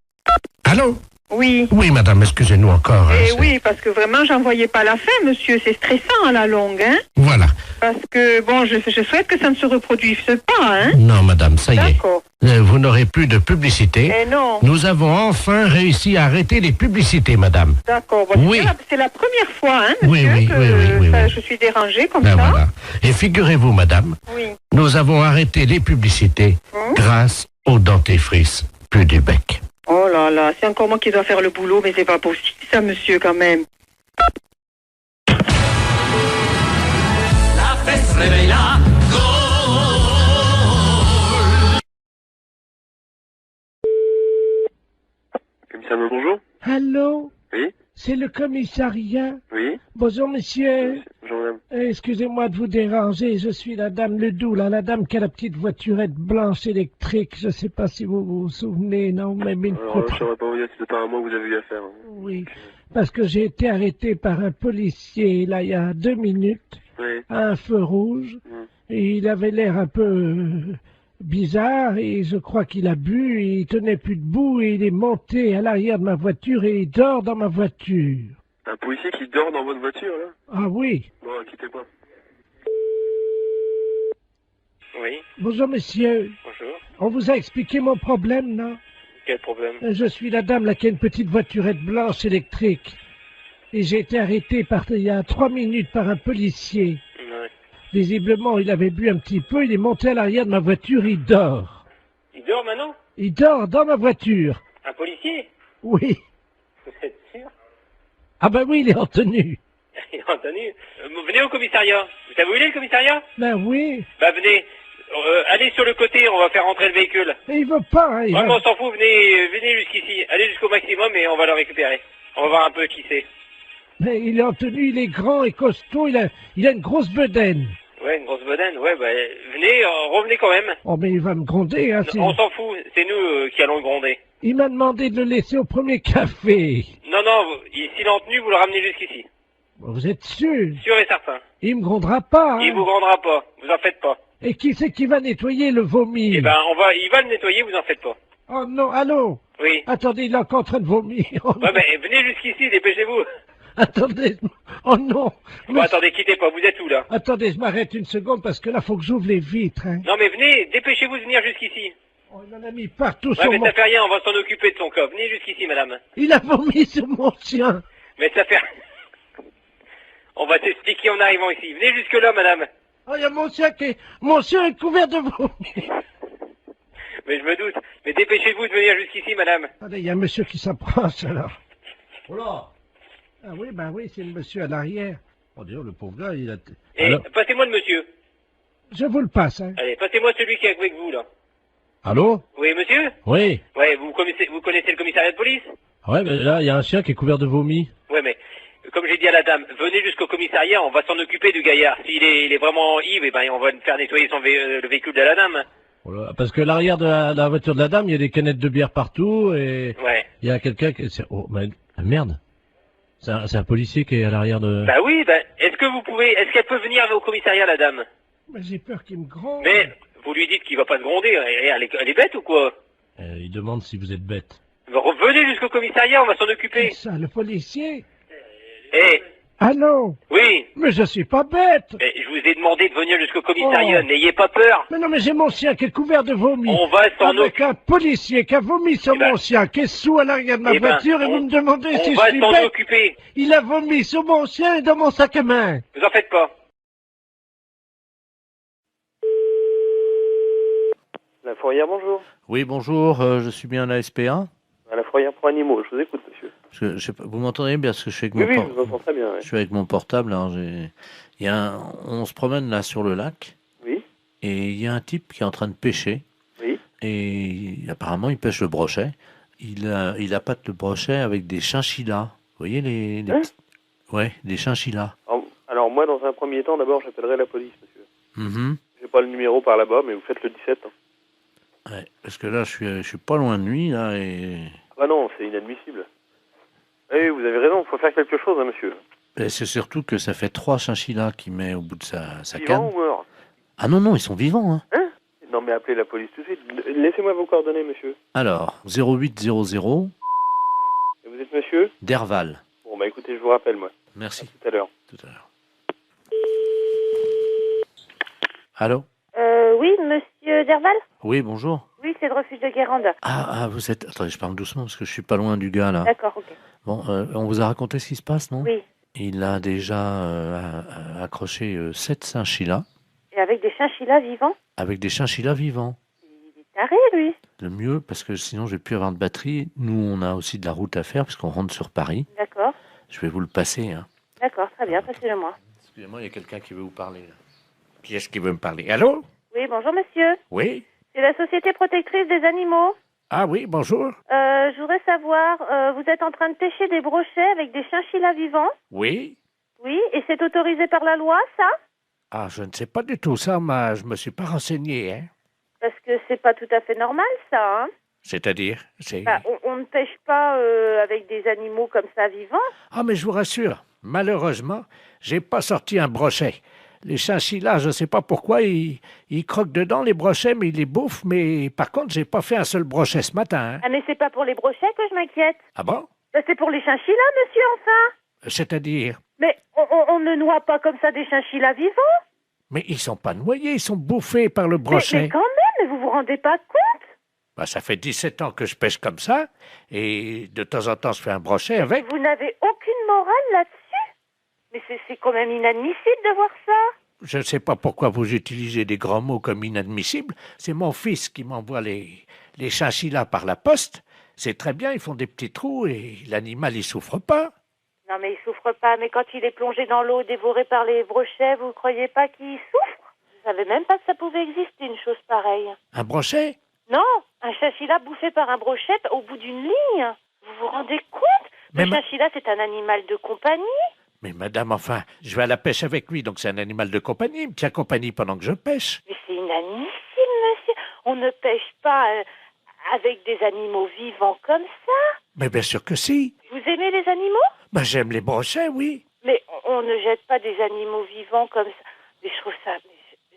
Allô? Oui. Oui, madame, excusez-nous encore. Eh oui, parce que vraiment, j'en voyais pas la fin, monsieur. C'est stressant à la longue, hein? Voilà. Parce que, bon, je souhaite que ça ne se reproduise pas, hein? Non, madame, ça y est. D'accord. Vous n'aurez plus de publicité. Eh non. Nous avons enfin réussi à arrêter les publicités, madame. D'accord. Bon, Oui. c'est la première fois, hein, Oui, monsieur, oui, que oui. je suis dérangée comme Ben ça. voilà. Et figurez-vous, madame, Oui. nous avons arrêté les publicités grâce au dentifrice plus du bec. Oh là là, c'est encore moi qui dois faire le boulot, mais c'est pas possible, ça, monsieur, quand même. La fesse réveille la Commissariat, bonjour. Allô? Oui. C'est le commissariat? Oui. Bonjour, monsieur. Bonjour, madame. Excusez-moi de vous déranger, je suis la dame Ledoux, là, la dame qui a la petite voiturette blanche électrique. Je sais pas si vous vous souvenez, non, mais une Alors, photo. je saurais pas vous dire, c'est pas à moi que vous avez eu affaire. Oui, parce que j'ai été arrêté par un policier, là, il y a 2 minutes, Oui. à un feu rouge, et il avait l'air un peu bizarre, et je crois qu'il a bu, et il tenait plus debout, et il est monté à l'arrière de ma voiture, et il dort dans ma voiture. Un policier qui dort dans votre voiture, là? Ah oui. Bon, quittez pas. Oui. Bonjour, monsieur. Bonjour. On vous a expliqué mon problème, non? Quel problème? Je suis la dame là qui a une petite voiturette blanche électrique. Et j'ai été arrêté il y a 3 minutes par un policier. Ouais. Visiblement, il avait bu un petit peu, il est monté à l'arrière de ma voiture, il dort. Il dort maintenant? Il dort dans ma voiture. Un policier? Oui. Vous êtes sûr? Ah ben oui, il est en tenue. Il a entendu. Venez au commissariat. Vous savez où il est, le commissariat? Ben oui. Bah, venez. Allez sur le côté, on va faire rentrer le véhicule. Et il veut pas, hein, il Vraiment, va- on s'en fout, venez jusqu'ici. Allez jusqu'au maximum et on va le récupérer. On va voir un peu qui c'est. Mais il est en tenue, il est grand et costaud, il a une grosse bedaine. Ouais, une grosse bedaine. Ouais, bah, venez, revenez quand même. Oh mais il va me gronder, hein. On s'en fout, c'est nous qui allons le gronder. Il m'a demandé de le laisser au premier café. Non, s'il est en tenue, vous le ramenez jusqu'ici. Vous êtes sûr? Sûr et certain. Il me grondera pas, hein. Il vous grondera pas, vous en faites pas. Et qui c'est qui va nettoyer le vomi? Eh ben, il va le nettoyer, vous en faites pas. Oh non, allô? Oui. Attendez, il est encore en train de vomir. Oh, Ouais, mais venez jusqu'ici, dépêchez-vous. attendez, oh non. Bon, attendez, quittez pas, vous êtes où, là? Attendez, je m'arrête une seconde parce que là, faut que j'ouvre les vitres, hein. Non, mais venez, dépêchez-vous de venir jusqu'ici. Oh, il en a mis partout Ouais, sur mais mon... ça fait rien, on va s'en occuper de son cas. Venez jusqu'ici, madame. Il a vomi sur mon chien. Mais ça fait... On va t'expliquer en arrivant ici. Venez jusque-là, madame. Oh, il y a mon chien mon chien est couvert de vomi. Mais je me doute. Mais dépêchez-vous de venir jusqu'ici, madame. Attendez, il y a un monsieur qui s'approche, alors. Oh là. Ah oui, ben oui, c'est le monsieur à l'arrière. Oh, Dieu, le pauvre gars, il a... Et Alors, passez-moi le monsieur. je vous le passe, hein. Allez, passez-moi celui qui est avec vous, là. Allô? Oui, monsieur? Oui. Ouais, vous connaissez le commissariat de police? Ouais, mais là, il y a un chien qui est couvert de vomi. Ouais, mais comme j'ai dit à la dame, venez jusqu'au commissariat, on va s'en occuper du gaillard. S'il est, il est vraiment ivre, eh ben, on va faire nettoyer le véhicule de la dame. Voilà, parce que l'arrière de la voiture de la dame, il y a des canettes de bière partout et Ouais. il y a quelqu'un qui... Oh, mais, merde. C'est un policier qui est à l'arrière de... Bah oui, bah, est-ce qu'elle peut venir au commissariat, la dame? Mais j'ai peur qu'il me gronde. Mais, Vous lui dites qu'il va pas se gronder. Elle est bête ou quoi? Il demande si vous êtes bête. Revenez jusqu'au commissariat, on va s'en occuper. Ça, le policier? Eh, Allô? oui. Mais je suis pas bête. Mais je vous ai demandé de venir jusqu'au commissariat, Oh. n'ayez pas peur. Mais non, mais j'ai mon chien qui est couvert de vomi. On va s'en Avec un policier qui a vomi sur mon chien, qui est sous à l'arrière de ma voiture, et vous me demandez si je suis On va s'en bête. occuper. Il a vomi sur mon chien et dans mon sac à main. Vous en faites pas. La fourrière, bonjour. Oui, bonjour, je suis bien à la SPA. À la fourrière pour animaux, je vous écoute, monsieur. Parce que, je sais pas, vous m'entendez bien parce que je suis avec Oui, mon oui, por- je vous entends très bien. ouais. Je suis avec mon portable. Alors on se promène là sur le lac. Oui. Et il y a un type qui est en train de pêcher. Oui. Et apparemment, il pêche le brochet. Il appâte le brochet avec des chinchillas. Vous voyez les Hein petits- Ouais, des chinchillas. Alors, moi, dans un premier temps, d'abord, j'appellerai la police, monsieur. Mhm. J'ai pas le numéro par là-bas, mais vous faites le 17. Hein. Ouais, parce que là, je suis pas loin de lui là et. Ah bah non, c'est inadmissible. Oui, vous avez raison, il faut faire quelque chose, hein, monsieur. Et c'est surtout que ça fait 3 chinchillas qu'il met au bout de sa Vivant canne. ou mort? Ah non, ils sont vivants. Hein. Hein? Non, mais appelez la police tout de suite. Laissez-moi vos coordonnées, monsieur. Alors, 0800 Et vous êtes monsieur? Derval. Bon, bah écoutez, je vous rappelle, moi. Merci. À tout à l'heure. Tout à l'heure. Allô? Oui, monsieur Derval? Oui, bonjour. Oui, c'est le refuge de Guérande. Ah, vous êtes... Attendez, je parle doucement parce que je suis pas loin du gars, là. D'accord, ok. Bon, on vous a raconté ce qui se passe, non? Oui. Il a déjà accroché 7 chinchillas Et avec des chinchillas vivants? avec des chinchillas vivants. Taré, lui. Le mieux, parce que sinon je vais plus avoir de batterie. Nous, on a aussi de la route à faire puisqu'on rentre sur Paris. D'accord. Je vais vous le passer. Hein. D'accord, très bien, passez-le-moi. Excusez-moi, il y a quelqu'un qui veut vous parler. Là. Qui est-ce qui veut me parler? Allô? Oui, bonjour, monsieur. Oui? C'est la Société Protectrice des Animaux. Ah oui, bonjour. Je voudrais savoir, vous êtes en train de pêcher des brochets avec des chinchillas vivants? Oui? Oui, et c'est autorisé par la loi, ça? Ah, je ne sais pas du tout ça, mais je me suis pas renseigné. Hein. Parce que c'est pas tout à fait normal, ça, hein? C'est-à-dire? C'est... Enfin, on ne pêche pas avec des animaux comme ça vivants. Ah, mais je vous rassure, malheureusement, j'ai pas sorti un brochet. Les chinchillas, je ne sais pas pourquoi, ils croquent dedans les brochets, mais ils les bouffent. Mais par contre, j'ai pas fait un seul brochet ce matin. Hein. Ah, mais c'est pas pour les brochets que je m'inquiète. Ah bon? Ben, c'est pour les chinchillas, monsieur, enfin. C'est-à-dire? Mais on ne noie pas comme ça des chinchillas vivants. Mais ils sont pas noyés, ils sont bouffés par le brochet. Mais quand même, mais vous vous rendez pas compte? Bah, ça fait 17 ans que je pêche comme ça, et de temps en temps, je fais un brochet avec. Vous n'avez aucune morale là-dessus? Mais c'est quand même inadmissible de voir ça. Je ne sais pas pourquoi vous utilisez des grands mots comme inadmissible. C'est mon fils qui m'envoie les chinchillas par la poste. C'est très bien, ils font des petits trous et l'animal, il souffre pas. Non, mais il souffre pas. Mais quand il est plongé dans l'eau, dévoré par les brochets, vous croyez pas qu'il souffre? Je savais même pas que ça pouvait exister, une chose pareille. Un brochet? Non, un chinchilla bouffé par un brochet au bout d'une ligne. Vous vous rendez compte? Le chinchilla, c'est un animal de compagnie. Mais madame, enfin, je vais à la pêche avec lui, donc c'est un animal de compagnie. Il me tient compagnie pendant que je pêche. Mais c'est inadmissible, monsieur. On ne pêche pas avec des animaux vivants comme ça. Mais bien sûr que si. Vous aimez les animaux? Ben, j'aime les brochets, oui. Mais on ne jette pas des animaux vivants comme ça. Mais je trouve ça...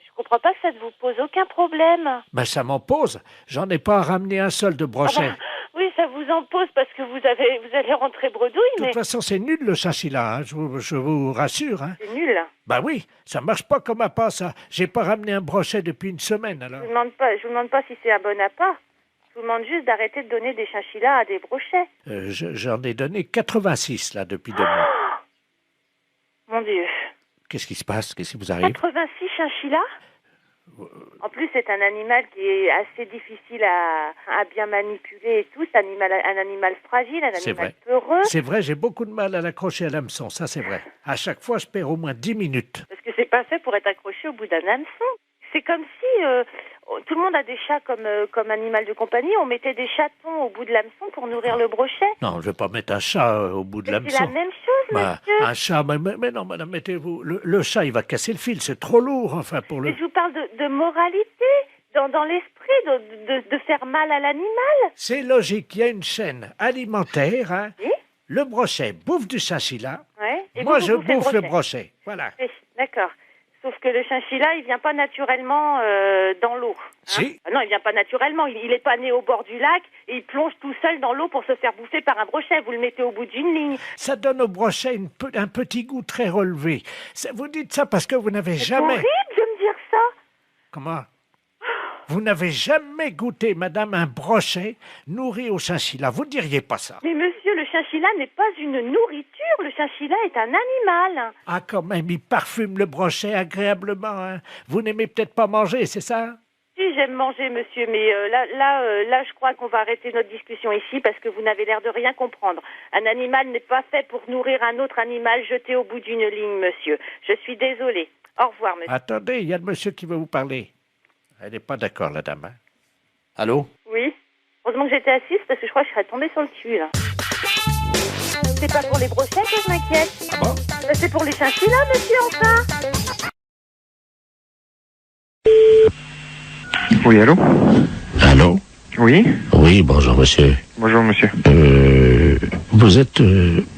Je comprends pas que ça ne vous pose aucun problème. Ben, ça m'en pose. J'en ai pas ramené un seul de brochet. Ah bah, oui, ça vous en pose parce que vous allez rentrer bredouille, De toute façon, c'est nul le chinchilla, hein, je vous rassure. Hein. C'est nul. Ben oui, ça marche pas comme appât, ça. J'ai pas ramené un brochet depuis une semaine, alors. Je vous demande pas si c'est un bon appât. Je vous demande juste d'arrêter de donner des chinchillas à des brochets. J'en ai donné 86, là, depuis 2 mois. Mon Dieu. Qu'est-ce qui se passe? Qu'est-ce qui vous arrive? 86 chinchillas? En plus, c'est un animal qui est assez difficile à bien manipuler et tout. C'est un animal fragile, un animal peureux. C'est vrai, j'ai beaucoup de mal à l'accrocher à l'hameçon, ça c'est vrai. À chaque fois, je perds au moins 10 minutes. Parce que c'est pas fait pour être accroché au bout d'un hameçon. C'est comme si tout le monde a des chats comme animal de compagnie. On mettait des chatons au bout de l'hameçon pour nourrir le brochet. Non, je vais pas mettre un chat au bout de l'hameçon. C'est la même chose, monsieur. Un chat, mais non, madame, mettez-vous... Le chat, il va casser le fil, c'est trop lourd, enfin, pour le... Mais je vous parle de moralité, dans l'esprit, de faire mal à l'animal. C'est logique, il y a une chaîne alimentaire, hein. Oui? Le brochet bouffe du chinchilla. Ouais. Et moi, vous je bouffez bouffe le brochet. Voilà. Oui, d'accord. Sauf que le chinchilla, il vient pas naturellement dans l'eau. Hein. Si. Non, il vient pas naturellement. Il est pas né au bord du lac et il plonge tout seul dans l'eau pour se faire bouffer par un brochet. Vous le mettez au bout d'une ligne. Ça donne au brochet un petit goût très relevé. Vous dites ça parce que vous n'avez jamais... C'est horrible de me dire ça. Comment? Vous n'avez jamais goûté, madame, un brochet nourri au chinchilla. Vous ne diriez pas ça. Mais monsieur, le chinchilla n'est pas une nourriture. Le chinchilla est un animal. Ah, quand même, il parfume le brochet agréablement. Hein. Vous n'aimez peut-être pas manger, c'est ça? Si, j'aime manger, monsieur, mais là, je crois qu'on va arrêter notre discussion ici parce que vous n'avez l'air de rien comprendre. Un animal n'est pas fait pour nourrir un autre animal jeté au bout d'une ligne, monsieur. Je suis désolée. Au revoir, monsieur. Attendez, il y a le monsieur qui veut vous parler. Elle n'est pas d'accord, la dame. Hein? Allô? Oui. Heureusement que j'étais assise parce que je crois que je serais tombée sur le cul, là. C'est pas pour les brochettes que je m'inquiète. Ah bon? C'est pour les chinchillas, monsieur, enfin. Oui, allô? Allô? Oui? Oui, bonjour monsieur. Bonjour monsieur. Vous êtes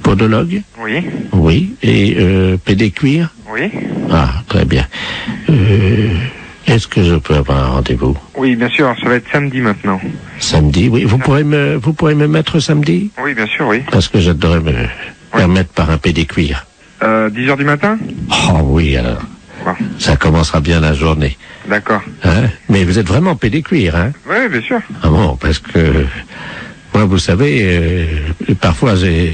podologue? Oui? Oui. Et pédécuir? Oui? Ah, très bien. Est-ce que je peux avoir un rendez-vous? Oui, bien sûr, ça va être samedi maintenant. Samedi, oui. Vous pourrez me mettre samedi? Oui, bien sûr, oui. Parce que j'adorerais me permettre par un pédécuir. 10h du matin? Oh oui, alors. Bon. Ça commencera bien la journée. D'accord. Hein? Mais vous êtes vraiment pédécuir, hein? Oui, bien sûr. Ah bon, parce que... Moi, vous savez, parfois,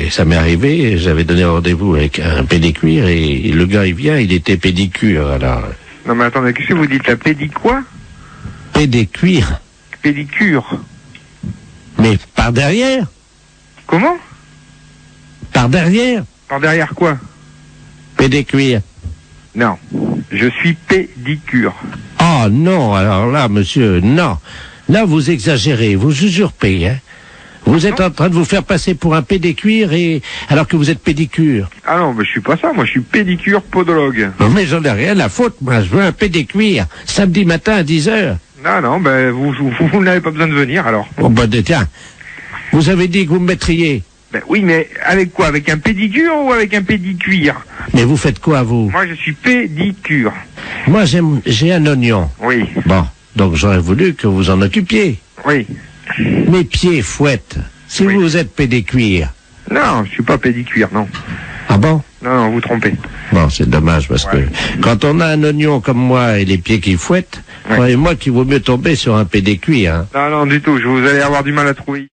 ça m'est arrivé, j'avais donné rendez-vous avec un pédécuir et le gars, il vient, il était pédicure, alors... Non mais attendez, qu'est-ce que vous dites, la quoi? Pédécuir. Pédicure. Mais par derrière? Comment? Par derrière? Par derrière quoi? Pédécuir. Non, je suis pédicure. Oh non, alors là, monsieur, non. Là, vous exagérez, vous usurpez, hein. Vous êtes en train de vous faire passer pour un pédécuir alors que vous êtes pédicure. Ah non, mais je suis pas ça, moi je suis pédicure podologue. Non, mais j'en ai rien à foutre, moi je veux un pédécuir, samedi matin à 10h. Non, ben vous n'avez pas besoin de venir alors. Bon, ben tiens, vous avez dit que vous me mettriez. Ben oui, mais avec quoi? Avec un pédicure ou avec un pédicuir? Mais vous faites quoi, vous? Moi je suis pédicure. Moi j'ai un oignon. Oui. Bon, donc j'aurais voulu que vous en occupiez. Oui. Mes pieds fouettent. Si oui. Vous êtes pédécuir. Non, je suis pas pédicuir, non. Ah bon? Non, vous trompez. Bon, c'est dommage parce que quand on a un oignon comme moi et les pieds qui fouettent, croyez-moi qu'il vaut mieux tomber sur un pédécuir. Hein. Non, du tout. Vous allez avoir du mal à trouver.